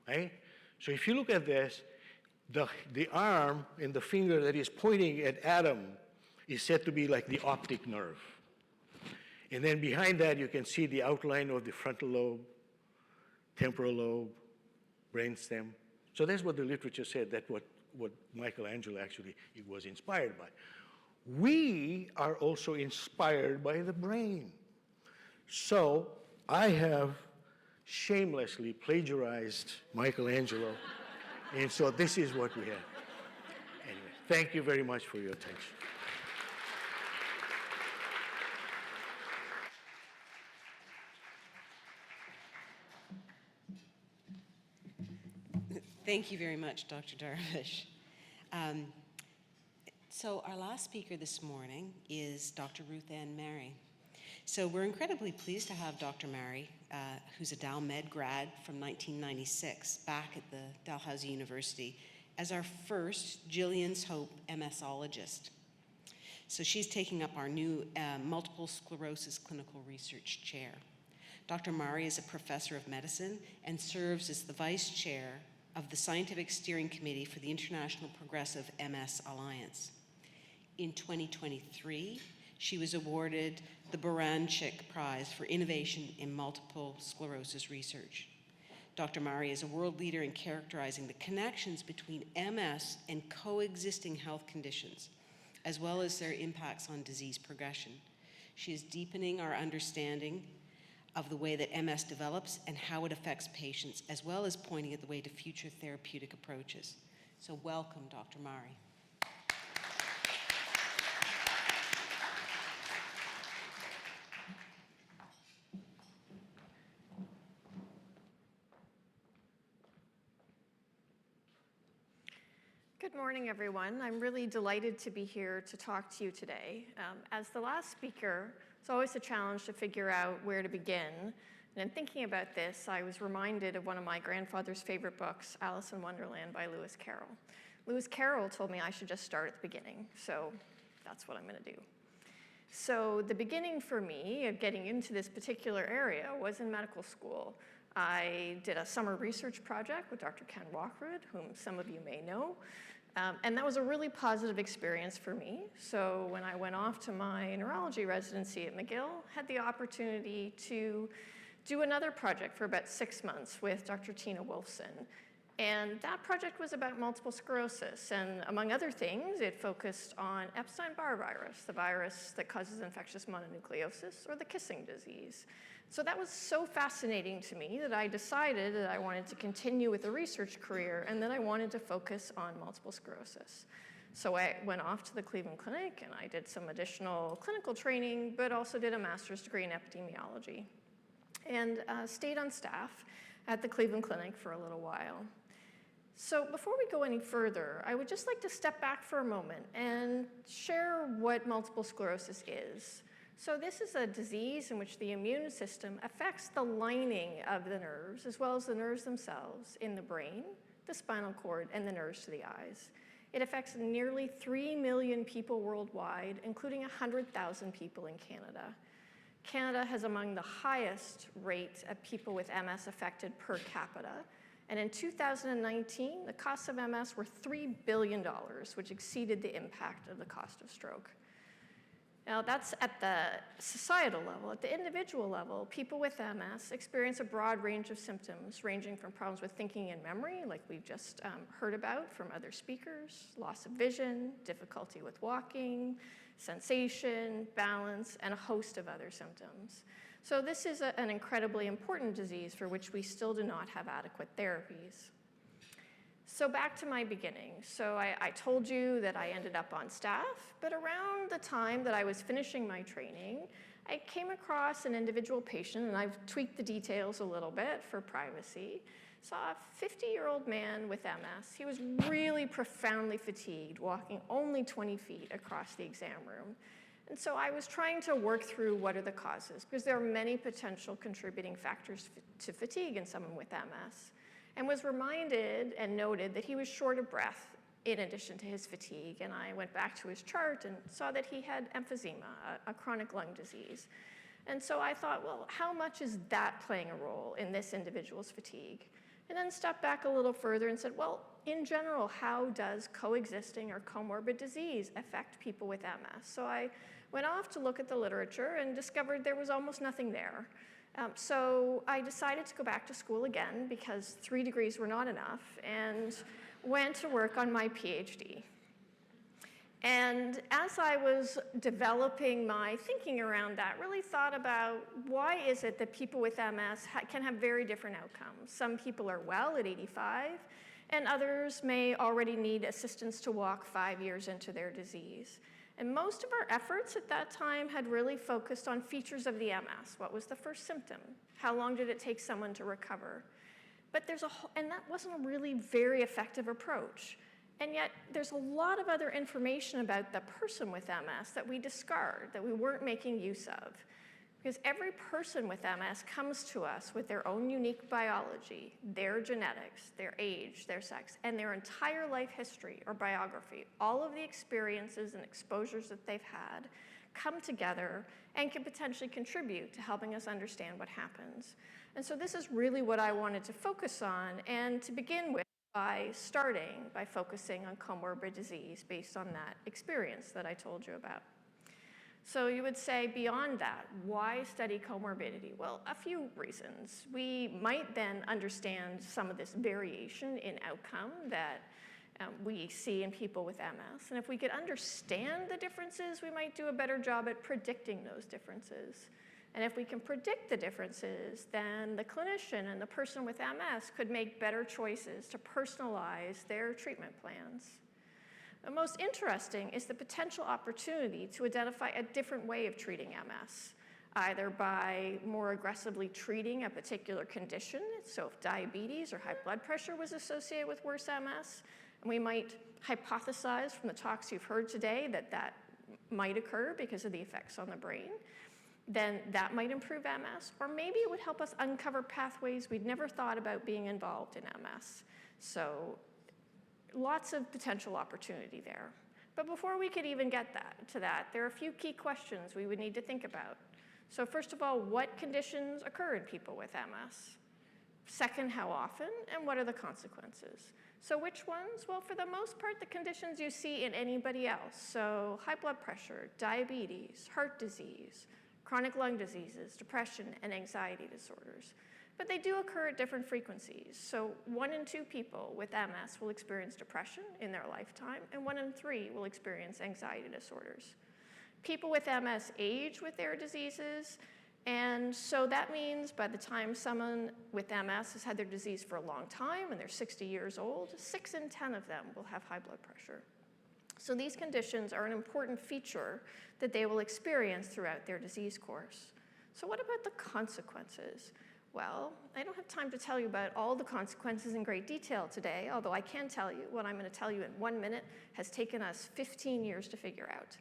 right? So if you look at this, the arm and the finger that is pointing at Adam is said to be like the optic nerve. And then behind that, you can see the outline of the frontal lobe, temporal lobe, brainstem. So that's what the literature said, that's what Michelangelo actually was inspired by. We are also inspired by the brain. So I have shamelessly plagiarized Michelangelo, and so this is what we have. Anyway, thank you very much for your attention.
Thank you very much, Dr. Darvish. So our last speaker this morning is Dr. Ruth Ann Mary. So we're incredibly pleased to have Dr. Mary, who's a Dal Med grad from 1996, back at the Dalhousie University as our first Gillian's Hope MSologist. So she's taking up our new multiple sclerosis clinical research chair. Dr. Mary is a professor of medicine and serves as the vice chair of the Scientific Steering Committee for the International Progressive MS Alliance. In 2023, she was awarded the Baranchik Prize for Innovation in Multiple Sclerosis Research. Dr. Mari is a world leader in characterizing the connections between MS and coexisting health conditions, as well as their impacts on disease progression. She is deepening our understanding of the way that MS develops and how it affects patients, as well as pointing at the way to future therapeutic approaches. So welcome, Dr. Mari.
Good morning, everyone. I'm really delighted to be here to talk to you today. As the last speaker, it's always a challenge to figure out where to begin. And in thinking about this, I was reminded of one of my grandfather's favorite books, Alice in Wonderland by Lewis Carroll. Lewis Carroll told me I should just start at the beginning, so that's what I'm going to do. So the beginning for me of getting into this particular area was in medical school. I did a summer research project with Dr. Ken Walkerwood, whom some of you may know. And that was a really positive experience for me. So when I went off to my neurology residency at McGill, had the opportunity to do another project for about 6 months with Dr. Tina Wolfson. And that project was about multiple sclerosis. And among other things, it focused on Epstein-Barr virus, the virus that causes infectious mononucleosis, or the kissing disease. So that was so fascinating to me that I decided that I wanted to continue with a research career and that I wanted to focus on multiple sclerosis. So I went off to the Cleveland Clinic and I did some additional clinical training, but also did a master's degree in epidemiology and stayed on staff at the Cleveland Clinic for a little while. So before we go any further, I would just like to step back for a moment and share what multiple sclerosis is. So this is a disease in which the immune system affects the lining of the nerves, as well as the nerves themselves in the brain, the spinal cord, and the nerves to the eyes. It affects nearly 3 million people worldwide, including 100,000 people in Canada. Canada has among the highest rate of people with MS affected per capita. And in 2019, the costs of MS were $3 billion, which exceeded the impact of the cost of stroke. Now, that's at the societal level. At the individual level, people with MS experience a broad range of symptoms, ranging from problems with thinking and memory, like we've just heard about from other speakers, loss of vision, difficulty with walking, sensation, balance, and a host of other symptoms. So this is an incredibly important disease for which we still do not have adequate therapies. So back to my beginning. So I told you that I ended up on staff, but around the time that I was finishing my training, I came across an individual patient, and I've tweaked the details a little bit for privacy. Saw a 50-year-old man with MS. He was really profoundly fatigued, walking only 20 feet across the exam room. And so I was trying to work through what are the causes, because there are many potential contributing factors to fatigue in someone with MS. And was reminded and noted that he was short of breath in addition to his fatigue. And I went back to his chart and saw that he had emphysema, a chronic lung disease. And so I thought, well, how much is that playing a role in this individual's fatigue? And then stepped back a little further and said, well, in general, how does coexisting or comorbid disease affect people with MS? So I went off to look at the literature and discovered there was almost nothing there. So I decided to go back to school again because 3 degrees were not enough, and went to work on my PhD. And as I was developing my thinking around that, really thought about why is it that people with MS can have very different outcomes. Some people are well at 85, and others may already need assistance to walk 5 years into their disease. And most of our efforts at that time had really focused on features of the MS. What was the first symptom? How long did it take someone to recover? But and that wasn't a really very effective approach. And yet there's a lot of other information about the person with MS that we discard, that we weren't making use of. Because every person with MS comes to us with their own unique biology, their genetics, their age, their sex, and their entire life history or biography. All of the experiences and exposures that they've had come together and can potentially contribute to helping us understand what happens. And so this is really what I wanted to focus on, and to begin with by focusing on comorbid disease based on that experience that I told you about. So you would say, beyond that, why study comorbidity? Well, a few reasons. We might then understand some of this variation in outcome that we see in people with MS. And if we could understand the differences, we might do a better job at predicting those differences. And if we can predict the differences, then the clinician and the person with MS could make better choices to personalize their treatment plans. The most interesting is the potential opportunity to identify a different way of treating MS, either by more aggressively treating a particular condition. So if diabetes or high blood pressure was associated with worse MS, and we might hypothesize from the talks you've heard today that that might occur because of the effects on the brain, then that might improve MS. Or maybe it would help us uncover pathways we'd never thought about being involved in MS. So lots of potential opportunity there. But before we could even get to that, there are a few key questions we would need to think about. So first of all, what conditions occur in people with MS? Second, how often, and what are the consequences? So which ones? Well, for the most part, the conditions you see in anybody else. So high blood pressure, diabetes, heart disease, chronic lung diseases, depression, and anxiety disorders. But they do occur at different frequencies. So 1 in 2 people with MS will experience depression in their lifetime, and 1 in 3 will experience anxiety disorders. People with MS age with their diseases, and so that means by the time someone with MS has had their disease for a long time and they're 60 years old, 6 in 10 of them will have high blood pressure. So these conditions are an important feature that they will experience throughout their disease course. So what about the consequences? Well, I don't have time to tell you about all the consequences in great detail today, although I can tell you what I'm going to tell you in 1 minute has taken us 15 years to figure out.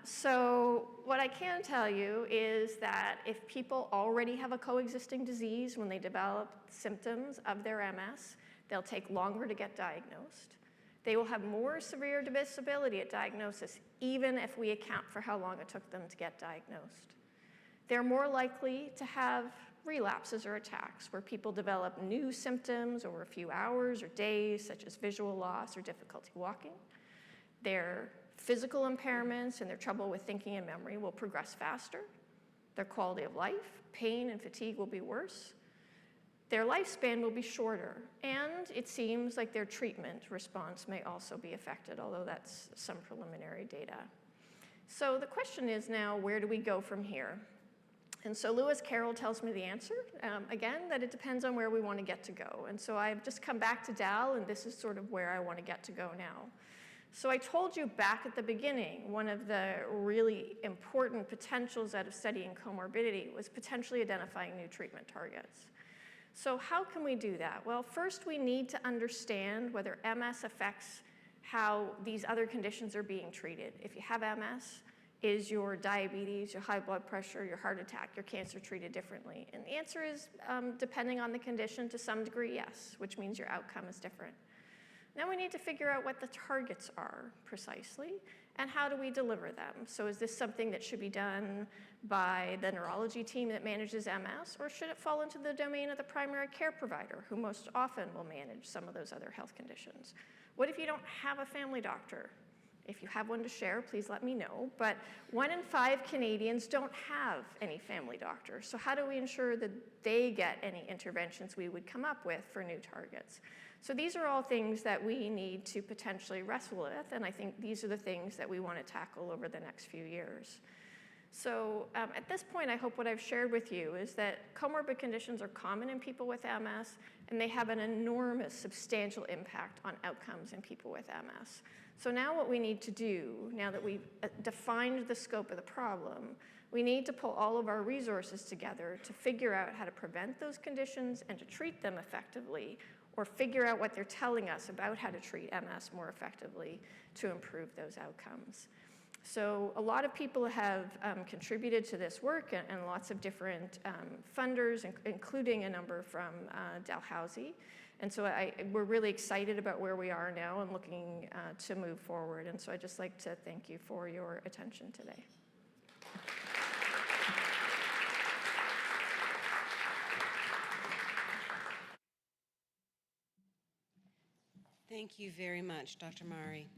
So what I can tell you is that if people already have a coexisting disease when they develop symptoms of their MS, they'll take longer to get diagnosed. They will have more severe disability at diagnosis, even if we account for how long it took them to get diagnosed. They're more likely to have relapses or attacks, where people develop new symptoms over a few hours or days, such as visual loss or difficulty walking. Their physical impairments and their trouble with thinking and memory will progress faster. Their quality of life, pain, and fatigue will be worse. Their lifespan will be shorter, and it seems like their treatment response may also be affected, although that's some preliminary data. So the question is now, where do we go from here? And so Lewis Carroll tells me the answer, again, that it depends on where we want to get to go. And so I've just come back to Dal, and this is sort of where I want to get to go now. So I told you back at the beginning, one of the really important potentials out of studying comorbidity was potentially identifying new treatment targets. So how can we do that? Well, first we need to understand whether MS affects how these other conditions are being treated. If you have MS, is your diabetes, your high blood pressure, your heart attack, your cancer treated differently? And the answer is, depending on the condition, to some degree, yes, which means your outcome is different. Now we need to figure out what the targets are precisely and how do we deliver them. So is this something that should be done by the neurology team that manages MS, or should it fall into the domain of the primary care provider, who most often will manage some of those other health conditions? What if you don't have a family doctor? If you have one to share, please let me know. But 1 in 5 Canadians don't have any family doctors. So how do we ensure that they get any interventions we would come up with for new targets? So these are all things that we need to potentially wrestle with, and I think these are the things that we want to tackle over the next few years. So at this point, I hope what I've shared with you is that comorbid conditions are common in people with MS, and they have an enormous, substantial impact on outcomes in people with MS. So now what we need to do, now that we've defined the scope of the problem, we need to pull all of our resources together to figure out how to prevent those conditions and to treat them effectively, or figure out what they're telling us about how to treat MS more effectively to improve those outcomes. So a lot of people have contributed to this work, and lots of different funders, including a number from Dalhousie. And so we're really excited about where we are now and looking to move forward. And so I'd just like to thank you for your attention today.
Thank you very much, Dr. Mari.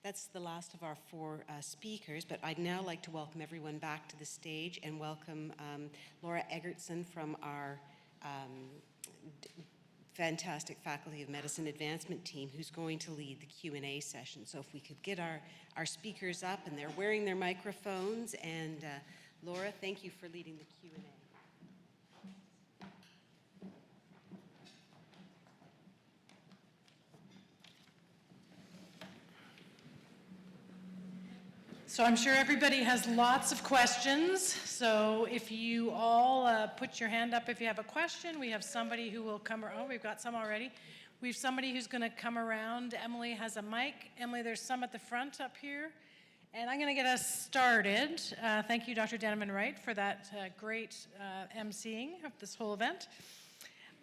That's the last of our 4 speakers, but I'd now like to welcome everyone back to the stage and welcome Laura Egertson from our fantastic Faculty of Medicine Advancement team, who's going to lead the Q&A session. So if we could get our speakers up, and they're wearing their microphones, and Laura, thank you for leading the Q&A.
So I'm sure everybody has lots of questions. So if you all put your hand up if you have a question, we have somebody who will come. Oh, we've got some already. We have somebody who's going to come around. Emily has a mic. Emily, there's some at the front up here. And I'm going to get us started. Thank you, Dr. Denneman-Wright, for that great emceeing of this whole event.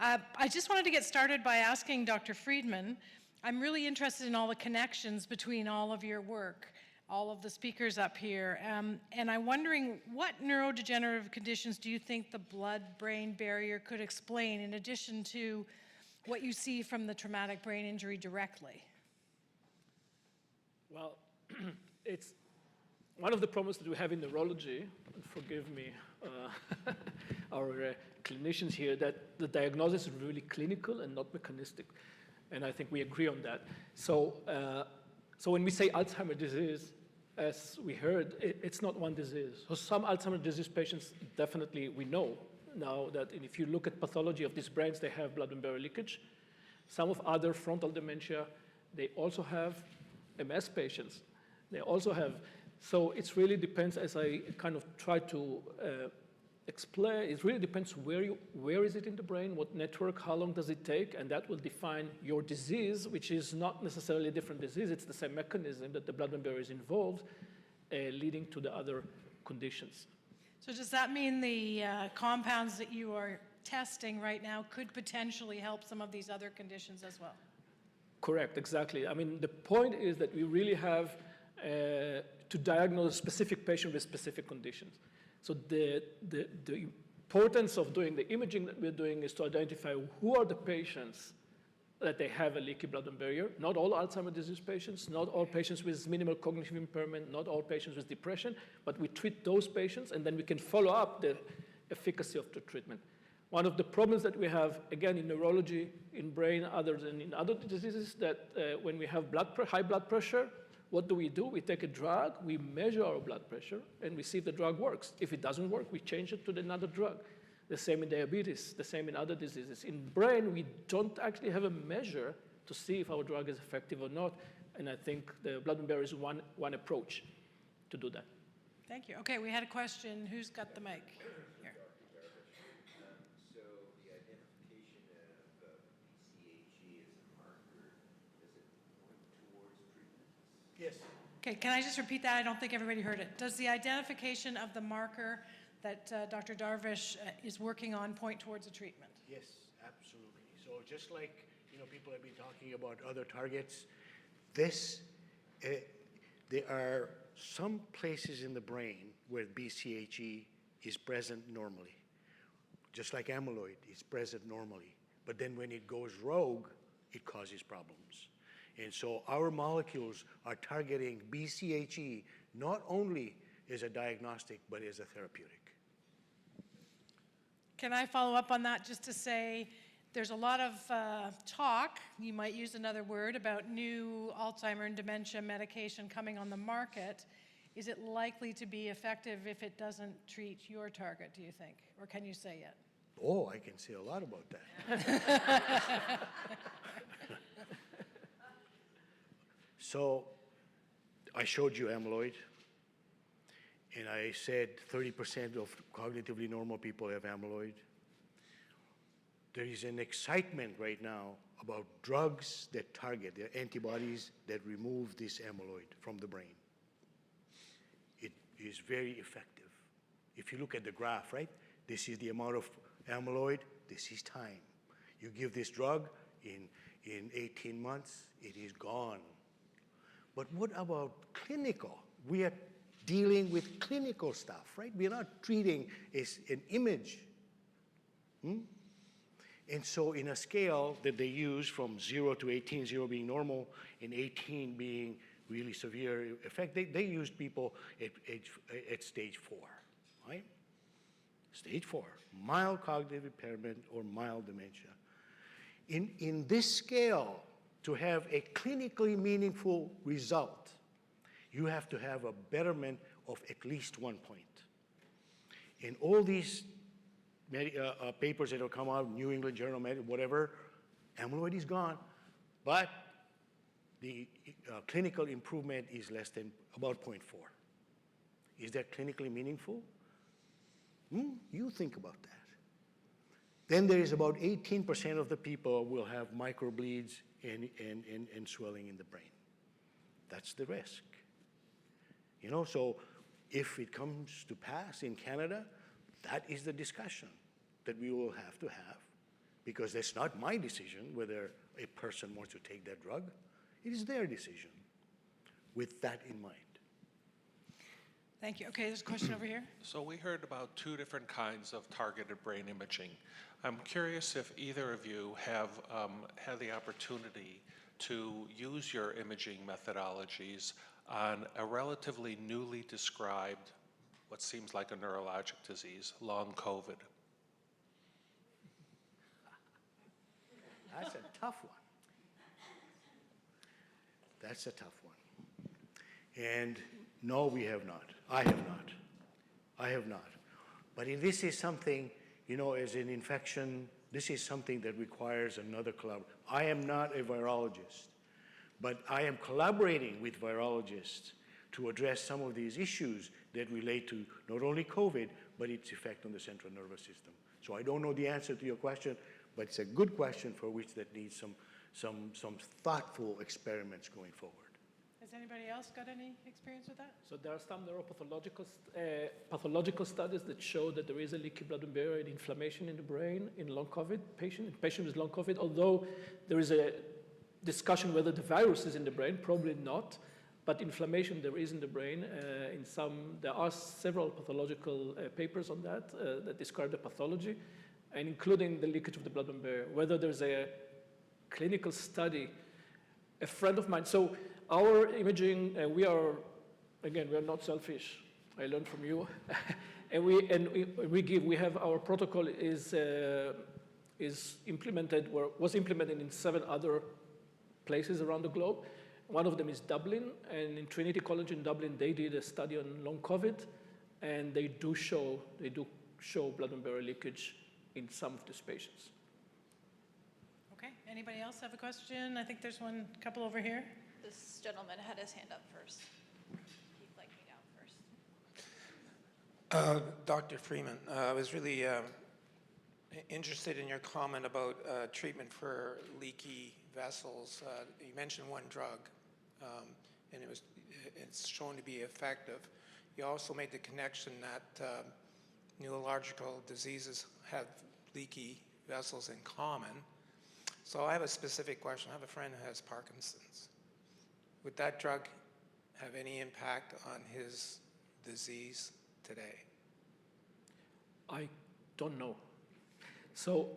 I just wanted to get started by asking Dr. Friedman, I'm really interested in all the connections between all of your work, all of the speakers up here. And I'm wondering, what neurodegenerative conditions do you think the blood-brain barrier could explain, in addition to what you see from the traumatic brain injury directly?
Well, it's one of the problems that we have in neurology, and forgive me, our clinicians here, that the diagnosis is really clinical and not mechanistic. And I think we agree on that. So when we say Alzheimer's disease, as we heard, it's not one disease. So some Alzheimer's disease patients, definitely we know now that if you look at pathology of these brains, they have blood-brain barrier leakage. Some of other frontal dementia, they also have. MS patients, they also have. So it really depends, as I kind of try to explain, it really depends where is it in the brain, what network, how long does it take, and that will define your disease, which is not necessarily a different disease. It's the same mechanism that the blood-brain barrier is involved, leading to the other conditions.
So does that mean the compounds that you are testing right now could potentially help some of these other conditions as well?
Correct, exactly. I mean, the point is that we really have to diagnose a specific patient with specific conditions. So the importance of doing the imaging that we're doing is to identify who are the patients that they have a leaky blood-brain barrier. Not all Alzheimer's disease patients, not all patients with minimal cognitive impairment, not all patients with depression, but we treat those patients, and then we can follow up the efficacy of the treatment. One of the problems that we have, again, in neurology, in brain, other than in other diseases, that when we have high blood pressure, what do? We take a drug, we measure our blood pressure, and we see if the drug works. If it doesn't work, we change it to another drug. The same in diabetes, the same in other diseases. In brain, we don't actually have a measure to see if our drug is effective or not, and I think the blood-brain barrier is one approach to do that.
Thank you. Okay, we had a question. Who's got the mic? Here.
So the identification of BCHE as a marker, does it point towards treatment?
Yes.
Okay, can I just repeat that? I don't think everybody heard it. Does the identification of the marker that Dr. Darvish is working on point towards a treatment?
Yes, absolutely. So just like people have been talking about other targets. This, there are some places in the brain where BCHE is present normally. Just like amyloid, it's present normally. But then when it goes rogue, it causes problems. And so our molecules are targeting BCHE not only as a diagnostic, but as a therapeutic.
Can I follow up on that just to say, there's a lot of talk, you might use another word, about new Alzheimer and dementia medication coming on the market. Is it likely to be effective if it doesn't treat your target, do you think? Or can you say yet?
Oh, I can say a lot about that. So I showed you amyloid, and I said 30% of cognitively normal people have amyloid. There is an excitement right now about drugs that target, the antibodies that remove this amyloid from the brain. It is very effective. If you look at the graph, right? This is the amount of amyloid, this is time. You give this drug, in 18 months, it is gone. But what about clinical? We are dealing with clinical stuff, right? We're not treating as an image. And so in a scale that they use from 0 to 18, 0 being normal, and 18 being really severe effect, they used people at stage 4, right? Stage 4, mild cognitive impairment or mild dementia. In this scale, to have a clinically meaningful result, you have to have a betterment of at least 1 point. In all these papers that have come out, New England Journal of Medicine, whatever, amyloid is gone, but the clinical improvement is less than about 0.4. Is that clinically meaningful? You think about that. Then there is about 18% of the people will have microbleeds and swelling in the brain. That's the risk. So if it comes to pass in Canada, that is the discussion that we will have to have, because that's not my decision whether a person wants to take that drug. It is their decision with that in mind.
Thank you. Okay, there's a question over here.
So we heard about 2 different kinds of targeted brain imaging. I'm curious if either of you have had the opportunity to use your imaging methodologies on a relatively newly described, what seems like a neurologic disease, long COVID.
That's a tough one. That's a tough one. And no, we have not. I have not. I have not. But if this is something, as an infection, this is something that requires another collaboration. I am not a virologist, but I am collaborating with virologists to address some of these issues that relate to not only COVID, but its effect on the central nervous system. So I don't know the answer to your question, but it's a good question for which that needs some thoughtful experiments going forward.
Has anybody else got any experience with that?
So there are some pathological studies that show that there is a leaky blood-brain barrier and inflammation in the brain in long COVID patients with long COVID, although there is a discussion whether the virus is in the brain, probably not, but inflammation there is in the brain. There are several pathological papers on that that describe the pathology, and including the leakage of the blood-brain barrier. Whether there's a clinical study, a friend of mine, so our imaging, we are not selfish. I learned from you. we have our protocol is implemented, or was implemented in 7 other places around the globe. One of them is Dublin, and in Trinity College in Dublin, they did a study on long COVID, and they do show blood-brain barrier leakage in some of these patients.
Okay, anybody else have a question? I think there's one couple over here.
This gentleman had his hand up first. He'd like me down first.
Dr. Freeman, I was really interested in your comment about treatment for leaky vessels. You mentioned one drug, and it's shown to be effective. You also made the connection that neurological diseases have leaky vessels in common. So I have a specific question. I have a friend who has Parkinson's. Would that drug have any impact on his disease today?
I don't know. So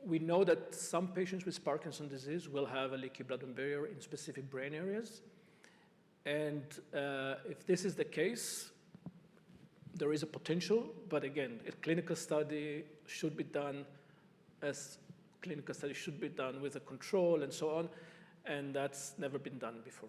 we know that some patients with Parkinson's disease will have a leaky blood-brain barrier in specific brain areas. And if this is the case, there is a potential, but again, a clinical study should be done as clinical study should be done with a control and so on, and that's never been done before.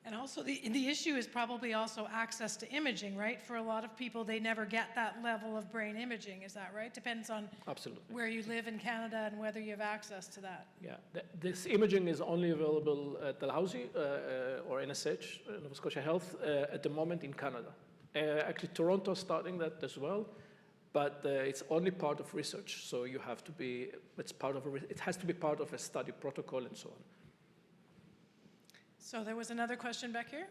And also, the issue is probably also access to imaging, right? For a lot of people, they never get that level of brain imaging, is that right? Depends on
Absolutely.
where you live in Canada and whether you have access to that.
Yeah, this imaging is only available at Dalhousie or NSH, Nova Scotia Health, at the moment in Canada. Actually, Toronto is starting that as well, but it's only part of research, so you have to be, it has to be part of a study protocol and so on.
So there was another question back here.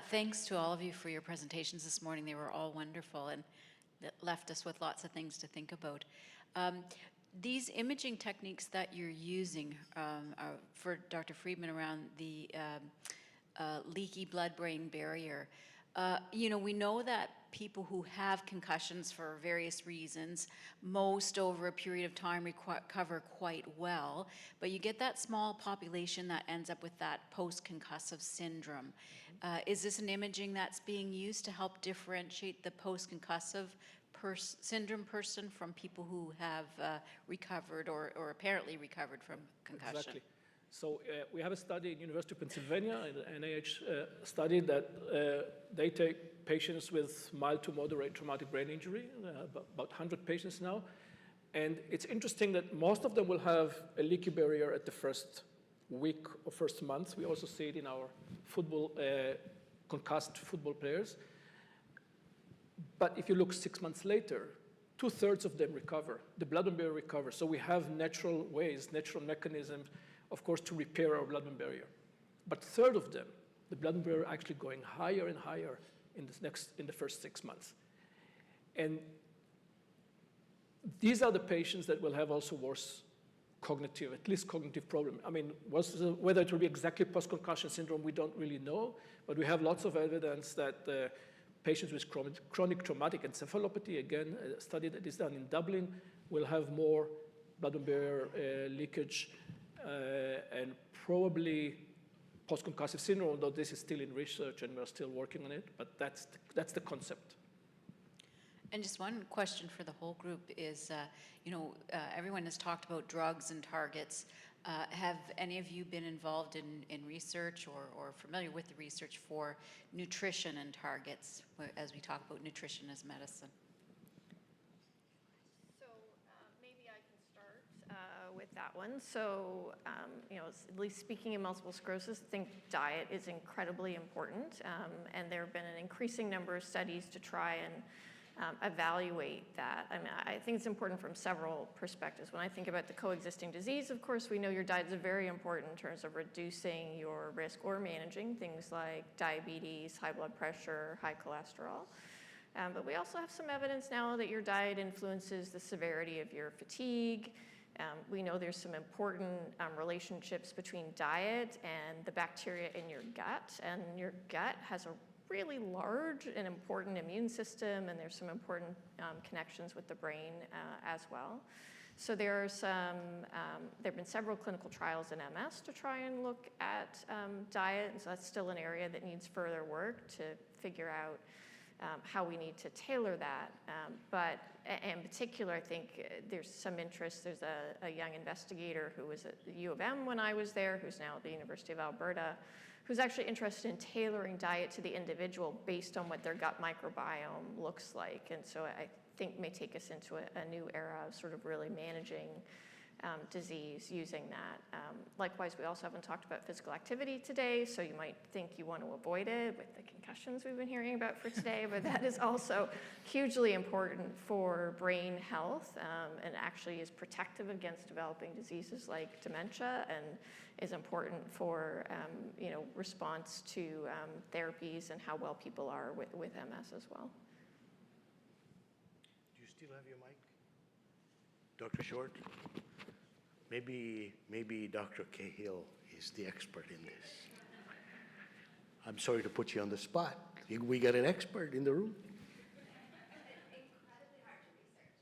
Thanks to all of you for your presentations this morning. They were all wonderful and left us with lots of things to think about. These imaging techniques that you're using for Dr. Friedman around the leaky blood-brain barrier, you know, we know that people who have concussions for various reasons, most over a period of time recover quite well, but you get that small population that ends up with that post-concussive syndrome. Is this an imaging that's being used to help differentiate the post-concussive syndrome person from people who have recovered or apparently recovered from concussion?
Exactly. So we have a study in University of Pennsylvania, an NIH study that they take patients with mild to moderate traumatic brain injury, about 100 patients now. And it's interesting that most of them will have a leaky barrier at the first week or first month. We also see it in our football, concussed football players. But if you look 6 months later, 2/3 of them recover. The blood-brain barrier recovers. So we have natural ways, natural mechanisms, of course, to repair our blood-brain barrier. But 1/3 of them, the blood-brain barrier actually going higher and higher in the first 6 months. And these are the patients that will have also worse cognitive, at least cognitive problem. I mean, whether it will be exactly post-concussion syndrome, we don't really know, but we have lots of evidence that patients with chronic traumatic encephalopathy, again, a study that is done in Dublin, will have more blood-brain barrier leakage and probably post-concussive syndrome, although this is still in research and we're still working on it, but that's the concept.
And just one question for the whole group is, you know, everyone has talked about drugs and targets. Have any of you been involved in research or familiar with the research for nutrition and targets as we talk about nutrition as medicine?
So maybe I can start with that one. So, you know, at least speaking in multiple sclerosis, I think diet is incredibly important. And there have been an increasing number of studies to try and evaluate that. I mean, I think it's important from several perspectives. When I think about the coexisting disease, of course, we know your diet is very important in terms of reducing your risk or managing things like diabetes, high blood pressure, high cholesterol. But we also have some evidence now that your diet influences the severity of your fatigue. We know there's some important relationships between diet and the bacteria in your gut, and your gut has a really large and important immune system, and there's some important connections with the brain as well. So there have been several clinical trials in MS to try and look at diet, and so that's still an area that needs further work to figure out how we need to tailor that. But in particular, I think there's some interest. There's a young investigator who was at the U of M when I was there, who's now at the University of Alberta, who's actually interested in tailoring diet to the individual based on what their gut microbiome looks like. And so I think may take us into a new era of sort of really managing disease using that. Likewise, we also haven't talked about physical activity today, so you might think you want to avoid it with the concussions we've been hearing about for today, but that is also hugely important for brain health and actually is protective against developing diseases like dementia and is important for you know, response to therapies and how well people are with MS as well.
Do you still have your mic? Dr. Short, maybe Dr. Cahill is the expert in this. I'm sorry to put you on the spot. We got an expert in the room.
It's incredibly hard to research,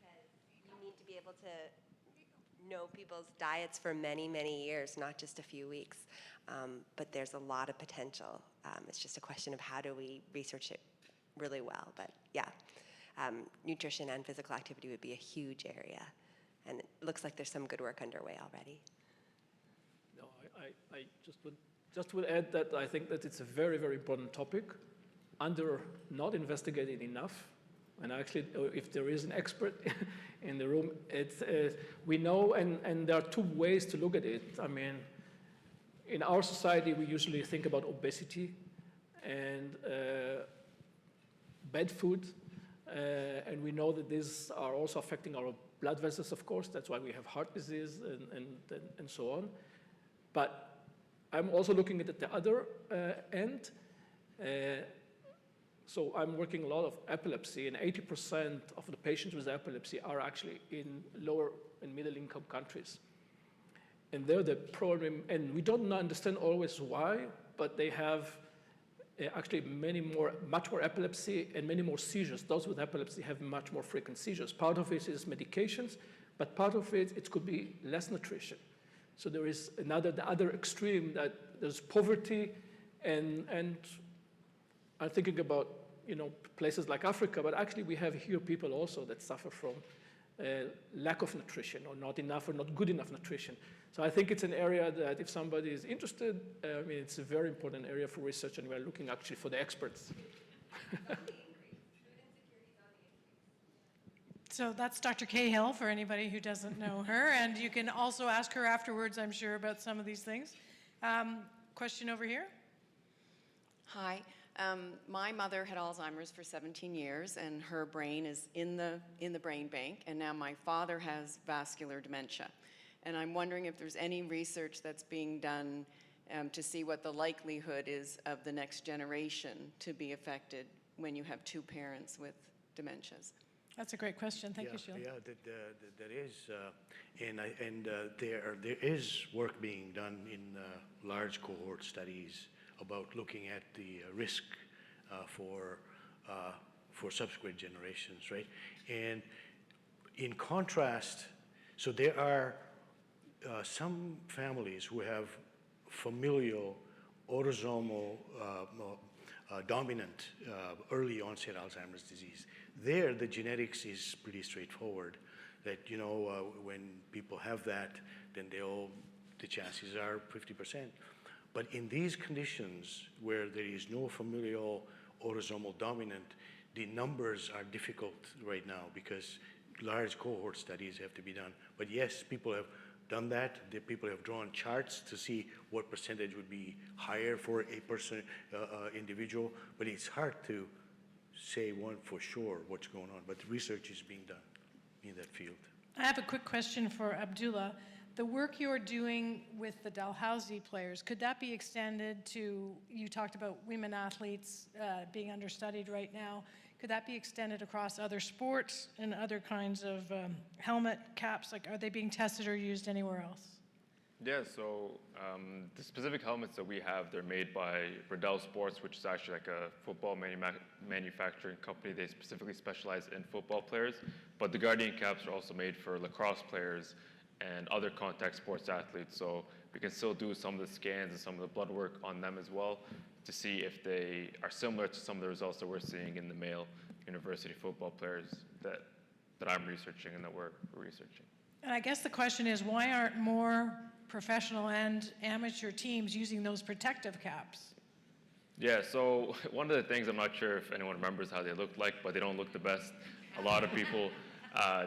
right? Because you need to be able to know people's diets for many, many years, not just a few weeks. But there's a lot of potential. It's just a question of how do we research it really well. But yeah, nutrition and physical activity would be a huge area. And it looks like there's some good work underway already.
No, I just will add that I think that it's a very, very important topic, not investigated enough. And actually, if there is an expert in the room, we know, and there are two ways to look at it. I mean, in our society, we usually think about obesity and bad food, and we know that these are also affecting our blood vessels, of course. That's why we have heart disease and so on. But I'm also looking at the other end. So I'm working a lot of epilepsy, and 80% of the patients with epilepsy are actually in lower and middle income countries. And they're the problem, and we don't understand always why, but they have actually much more epilepsy and many more seizures. Those with epilepsy have much more frequent seizures. Part of it is medications, but part of it could be less nutrition. So there is the other extreme, that there's poverty, and I'm thinking about places like Africa, but actually we have here people also that suffer from lack of nutrition, or not enough or not good enough nutrition. So I think it's an area that if somebody is interested, it's a very important area for research, and we're looking actually for the experts.
So that's Dr. Cahill, for anybody who doesn't know her, and you can also ask her afterwards, I'm sure, about some of these things. Question over here.
Hi. My mother had Alzheimer's for 17 years, and her brain is in the brain bank, and now my father has vascular dementia. And I'm wondering if there's any research that's being done to see what the likelihood is of the next generation to be affected when you have two parents with dementias.
That's a great question. Thank you, Sheila.
Yeah, there is, and there is work being done in large cohort studies about looking at the risk for subsequent generations, right? And in contrast, so there are some families who have familial autosomal dominant early onset Alzheimer's disease. There, the genetics is pretty straightforward. That when people have that, then the chances are 50%. But in these conditions where there is no familial autosomal dominant, the numbers are difficult right now because large cohort studies have to be done. But yes, people have done that. The people have drawn charts to see what percentage would be higher for a person, individual. But it's hard to say one for sure what's going on. But research is being done in that field.
I have a quick question for Abdullah. The work you're doing with the Dalhousie players, could that be extended to, you talked about women athletes being understudied right now, could that be extended across other sports and other kinds of helmet caps? Like, are they being tested or used anywhere else?
Yeah, so the specific helmets that we have, they're made by Riddell Sports, which is actually like a football manufacturing company. They specifically specialize in football players. But the Guardian caps are also made for lacrosse players and other contact sports athletes. So we can still do some of the scans and some of the blood work on them as well to see if they are similar to some of the results that we're seeing in the male university football players that I'm researching and that we're researching.
And I guess the question is, why aren't more professional and amateur teams using those protective caps?
Yeah, so one of the things, I'm not sure if anyone remembers how they looked like, but they don't look the best. A lot of people,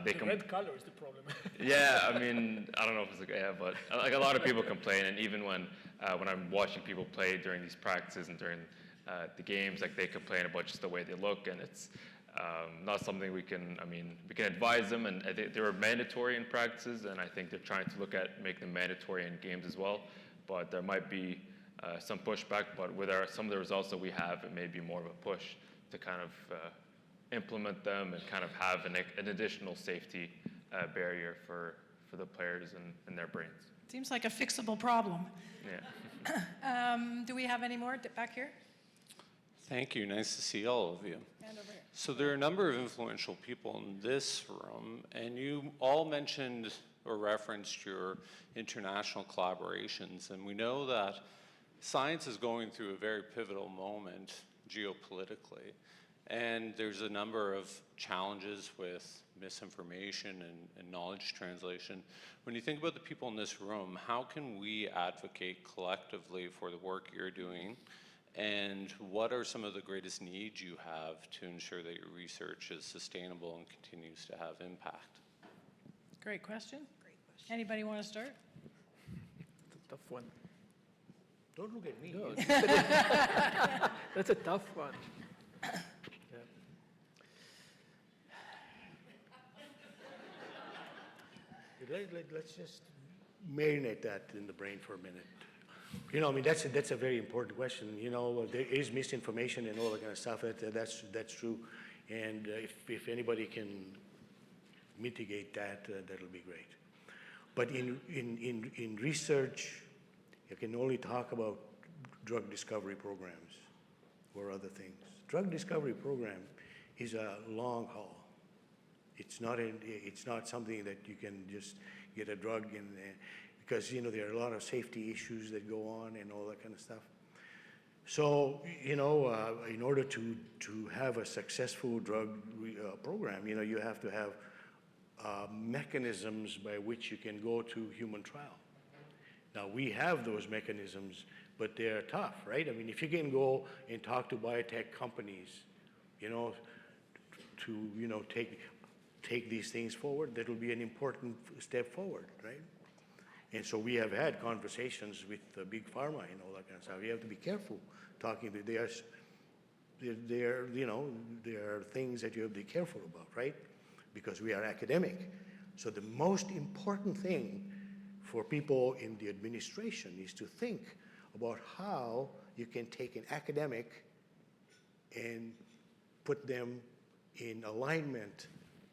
the red color is the problem.
Yeah, I mean, I don't know if it's but like a lot of people complain, and even when I'm watching people play during these practices and during the games, like they complain about just the way they look, and it's not something we can advise them, and they were mandatory in practices, and I think they're trying to look at making them mandatory in games as well, but there might be some pushback, but with some of the results that we have, it may be more of a push to kind of implement them and kind of have an additional safety barrier for the players and their brains.
Seems like a fixable problem.
Yeah.
Do we have any more back here?
Thank you. Nice to see all of you.
And over here.
So there are a number of influential people in this room, and you all mentioned or referenced your international collaborations, and we know that science is going through a very pivotal moment geopolitically, and there's a number of challenges with misinformation and knowledge translation. When you think about the people in this room, how can we advocate collectively for the work you're doing? And what are some of the greatest needs you have to ensure that your research is sustainable and continues to have impact?
Great question. Anybody want to start?
It's a tough one.
Don't look at me.
No, that's a tough one. Yeah.
Let's just marinate that in the brain for a minute. You know, I mean, that's a very important question. You know, there is misinformation and all that kind of stuff. That's true. And if anybody can mitigate that, that'll be great. But in research, you can only talk about drug discovery programs or other things. Drug discovery program is a long haul. It's not something that you can just get a drug in, because, you know, there are a lot of safety issues that go on and all that kind of stuff. So, you know, in order to have a successful drug program, you know, you have to have mechanisms by which you can go to human trial. Now, we have those mechanisms, but they're tough, right? I mean, if you can go and talk to biotech companies, you know, to, you know, take these things forward, that'll be an important step forward, right? And so we have had conversations with big pharma and all that kind of stuff. You have to be careful talking to there are things that you have to be careful about, right? Because we are academic. So the most important thing for people in the administration is to think about how you can take an academic and put them in alignment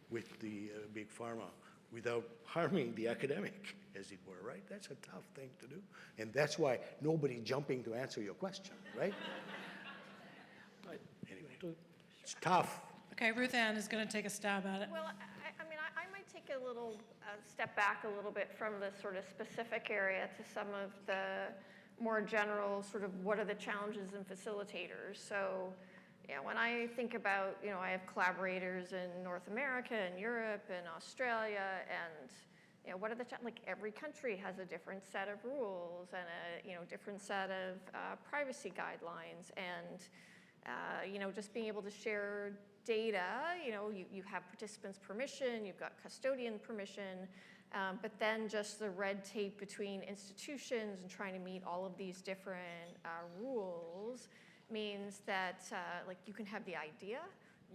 with the big pharma without harming the academic, as it were, right? That's a tough thing to do. And that's why nobody's jumping to answer your question, right? Anyway, it's tough.
Okay, Ruth Ann is going to take a stab at it.
Well, I mean, I might take a little step back a little bit from the sort of specific area to some of the more general sort of what are the challenges in facilitators. So, yeah, when I think about, you know, I have collaborators in North America and Europe and Australia, and, you know, what are the, like every country has a different set of rules and a, you know, different set of privacy guidelines, and, you know, just being able to share data, you know, you have participants' permission, you've got custodian permission, but then just the red tape between institutions and trying to meet all of these different rules means that like you can have the idea,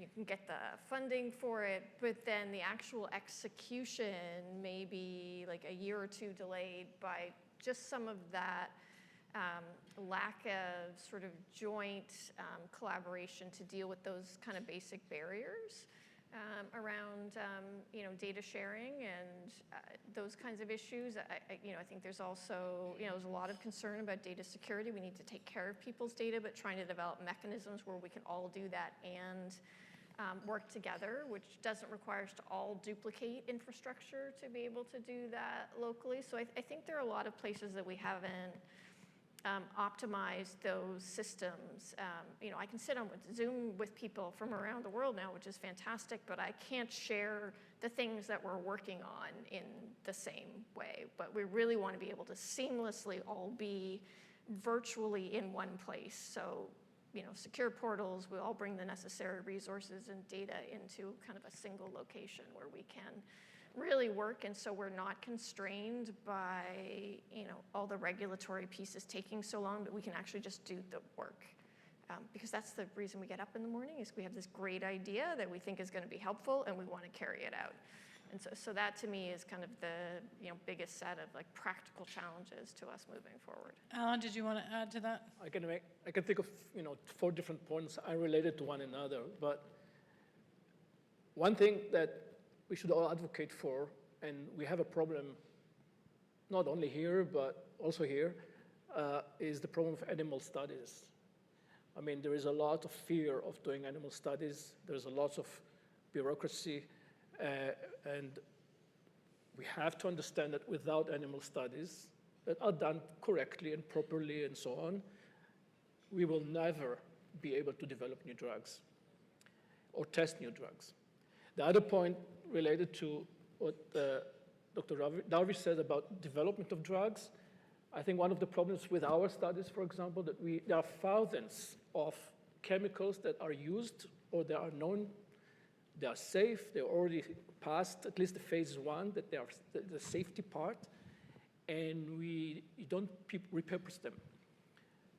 you can get the funding for it, but then the actual execution may be like a year or two delayed by just some of that lack of sort of joint collaboration to deal with those kind of basic barriers around you know, data sharing and those kinds of issues. You know, I think there's also, you know, there's a lot of concern about data security. We need to take care of people's data, but trying to develop mechanisms where we can all do that and work together, which doesn't require us to all duplicate infrastructure to be able to do that locally. So I think there are a lot of places that we haven't optimize those systems. You know, I can sit on Zoom with people from around the world now, which is fantastic, but I can't share the things that we're working on in the same way. But we really want to be able to seamlessly all be virtually in one place. So, you know, secure portals, we all bring the necessary resources and data into kind of a single location where we can really work, and so we're not constrained by, you know, all the regulatory pieces taking so long, but we can actually just do the work. Because that's the reason we get up in the morning, is we have this great idea that we think is going to be helpful and we want to carry it out. And so that to me is kind of the, you know, biggest set of like practical challenges to us moving forward.
Alan, did you want to add to that?
I can think of, you know, 4 different points unrelated to one another, but one thing that we should all advocate for, and we have a problem not only here, but also here, is the problem of animal studies. I mean, there is a lot of fear of doing animal studies. There's a lot of bureaucracy, and we have to understand that without animal studies that are done correctly and properly and so on, we will never be able to develop new drugs or test new drugs. The other point related to what Dr. Darvish said about development of drugs, I think one of the problems with our studies, for example, that there are thousands of chemicals that are used or they are known, they are safe, they're already passed at least the phase 1, that they are the safety part, and we don't repurpose them.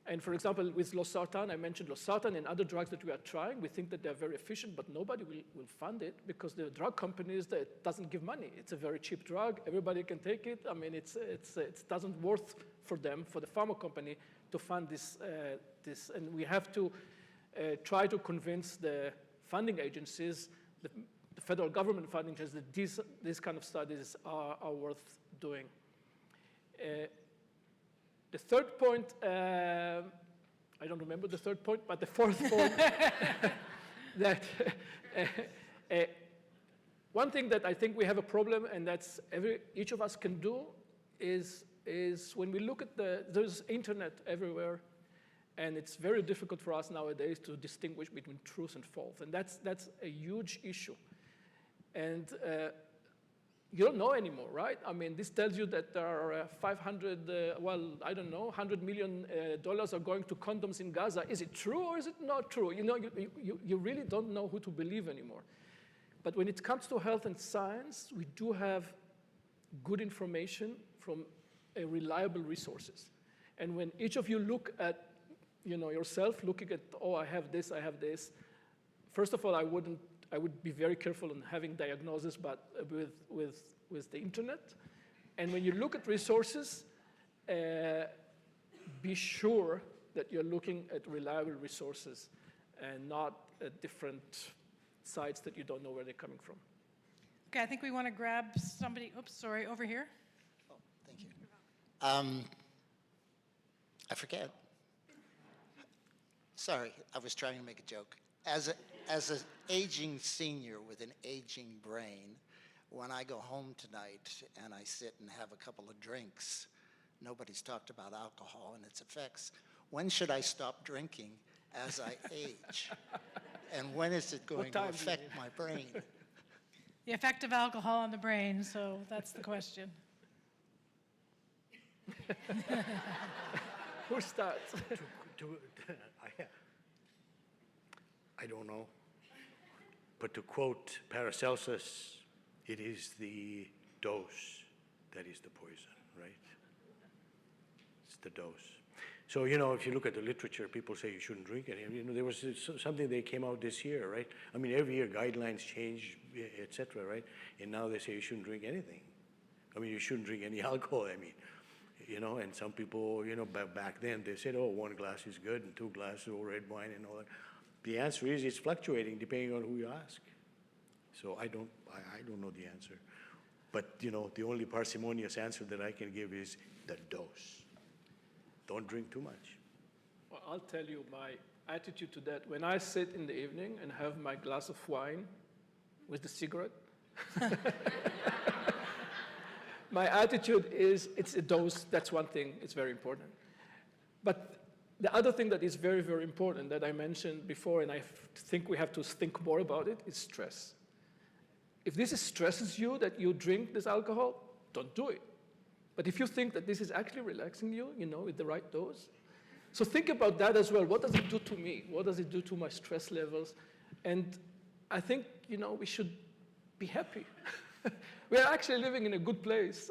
And for example, with losartan, I mentioned losartan and other drugs that we are trying. We think that they're very efficient, but nobody will fund it because the drug companies, that doesn't give money. It's a very cheap drug. Everybody can take it. I mean, it doesn't worth for them, for the pharma company, to fund this. And we have to try to convince the funding agencies, the federal government funding agencies, that these kind of studies are worth doing. The third point, I don't remember the third point, but the fourth point, that one thing that I think we have a problem, and that's each of us can do, is when we look at there's internet everywhere, and it's very difficult for us nowadays to distinguish between truth and false, and that's a huge issue. And you don't know anymore, right? I mean, this tells you that there are 100 million dollars are going to condoms in Gaza. Is it true or is it not true? You know, you really don't know who to believe anymore. But when it comes to health and science, we do have good information from reliable resources. And when each of you look at, yourself, looking at, I have this, first of all, I would be very careful in having diagnosis, but with the internet. And when you look at resources, be sure that you're looking at reliable resources and not at different sites that you don't know where they're coming from.
Okay, I think we want to grab somebody, over here.
Oh, thank you. I forget. Sorry, I was trying to make a joke. As an aging senior with an aging brain, when I go home tonight and I sit and have a couple of drinks, nobody's talked about alcohol and its effects. When should I stop drinking as I age? And when is it going to affect my brain?
The effect of alcohol on the brain, so that's the question.
Who starts?
I don't know. But to quote Paracelsus, it is the dose that is the poison, right? It's the dose. So, if you look at the literature, people say you shouldn't drink any. There was something that came out this year, right? I mean, every year guidelines change, et cetera, right? And now they say you shouldn't drink anything. I mean, you shouldn't drink any alcohol, and some people, back then they said, 1 glass is good and 2 glasses of red wine and all that. The answer is it's fluctuating depending on who you ask. So I don't know the answer. But, the only parsimonious answer that I can give is the dose. Don't drink too much.
Well, I'll tell you my attitude to that. When I sit in the evening and have my glass of wine with the cigarette, my attitude is it's a dose. That's one thing. It's very important. But the other thing that is very, very important that I mentioned before, and I think we have to think more about it, is stress. If this stresses you that you drink this alcohol, don't do it. But if you think that this is actually relaxing you, with the right dose, so think about that as well. What does it do to me? What does it do to my stress levels? And I think, we should be happy. We are actually living in a good place.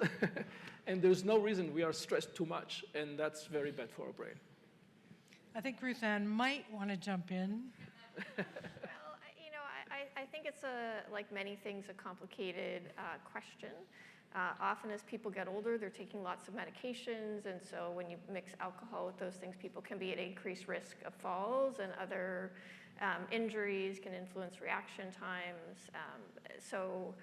And there's no reason we are stressed too much, and that's very bad for our brain.
I think Ruth Ann might want to jump in.
Well, I think it's like many things, a complicated question. Often as people get older, they're taking lots of medications, and so when you mix alcohol with those things, people can be at increased risk of falls, and other injuries can influence reaction times. So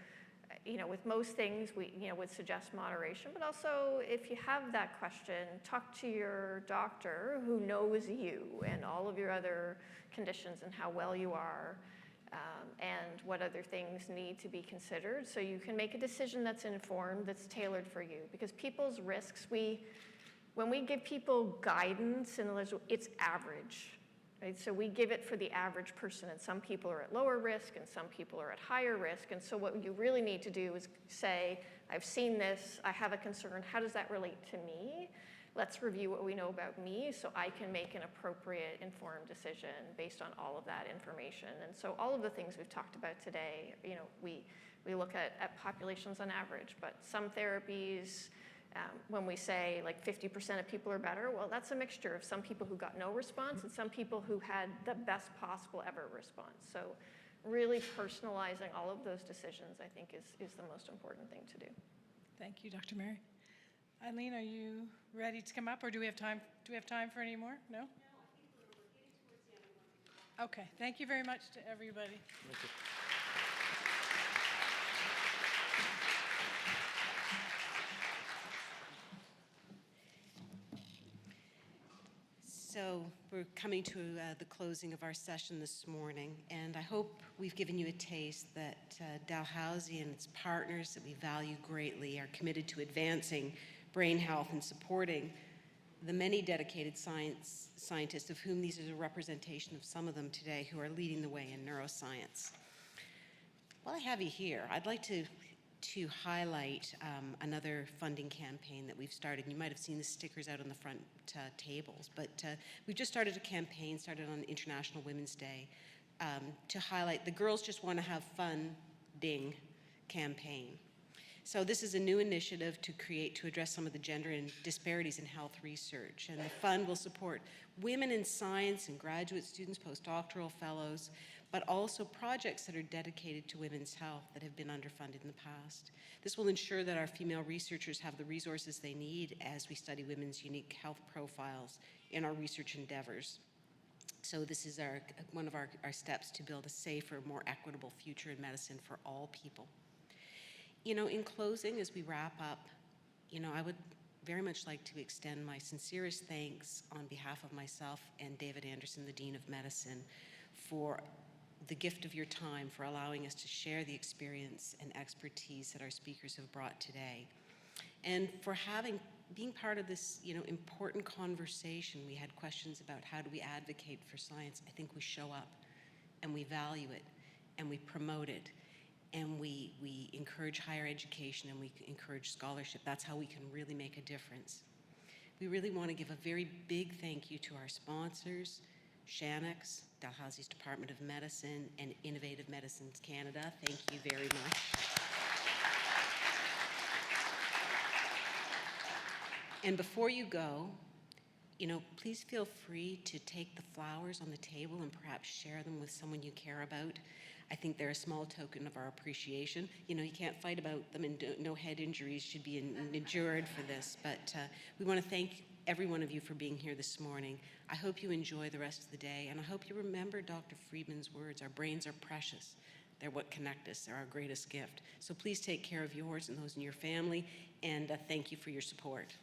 with most things, we, would suggest moderation, but also if you have that question, talk to your doctor who knows you and all of your other conditions and how well you are, and what other things need to be considered so you can make a decision that's informed, that's tailored for you. Because people's risks, when we give people guidance, it's average. Right? So we give it for the average person, and some people are at lower risk and some people are at higher risk. And so what you really need to do is say, I've seen this, I have a concern, how does that relate to me? Let's review what we know about me so I can make an appropriate, informed decision based on all of that information. And so all of the things we've talked about today, we look at populations on average, but some therapies, when we say like 50% of people are better, well, that's a mixture of some people who got no response and some people who had the best possible ever response. So really personalizing all of those decisions, I think, is the most important thing to do.
Thank you, Dr. Mary. Eileen, are you ready to come up, or do we have time? Do we have time for any more? No? No, I think we're getting towards the end of one. Okay, thank you very much to everybody.
Thank you.
So we're coming to the closing of our session this morning, and I hope we've given you a taste that Dalhousie and its partners that we value greatly are committed to advancing brain health and supporting the many dedicated scientists, of whom these are a representation of some of them today, who are leading the way in neuroscience. While I have you here, I'd like to highlight another funding campaign that we've started. You might have seen the stickers out on the front tables, but we've just started a campaign, started on International Women's Day, to highlight the Girls Just Want to Have Fun Ding campaign. So this is a new initiative to address some of the gender and disparities in health research, and the fund will support women in science and graduate students, postdoctoral fellows, but also projects that are dedicated to women's health that have been underfunded in the past. This will ensure that our female researchers have the resources they need as we study women's unique health profiles in our research endeavors. So this is one of our steps to build a safer, more equitable future in medicine for all people. In closing, as we wrap up, I would very much like to extend my sincerest thanks on behalf of myself and David Anderson, the Dean of Medicine, for the gift of your time, for allowing us to share the experience and expertise that our speakers have brought today, and for being part of this, important conversation. We had questions about how do we advocate for science. I think we show up and we value it and we promote it and we encourage higher education and we encourage scholarship. That's how we can really make a difference. We really want to give a very big thank you to our sponsors, Shannock's, Dalhousie's Department of Medicine, and Innovative Medicines Canada. Thank you very much. And before you go, please feel free to take the flowers on the table and perhaps share them with someone you care about. I think they're a small token of our appreciation. You can't fight about them, and no head injuries should be endured for this. But we want to thank every one of you for being here this morning. I hope you enjoy the rest of the day, and I hope you remember Dr. Friedman's words. Our brains are precious. They're what connect us. They're our greatest gift. So please take care of yours and those in your family, and thank you for your support.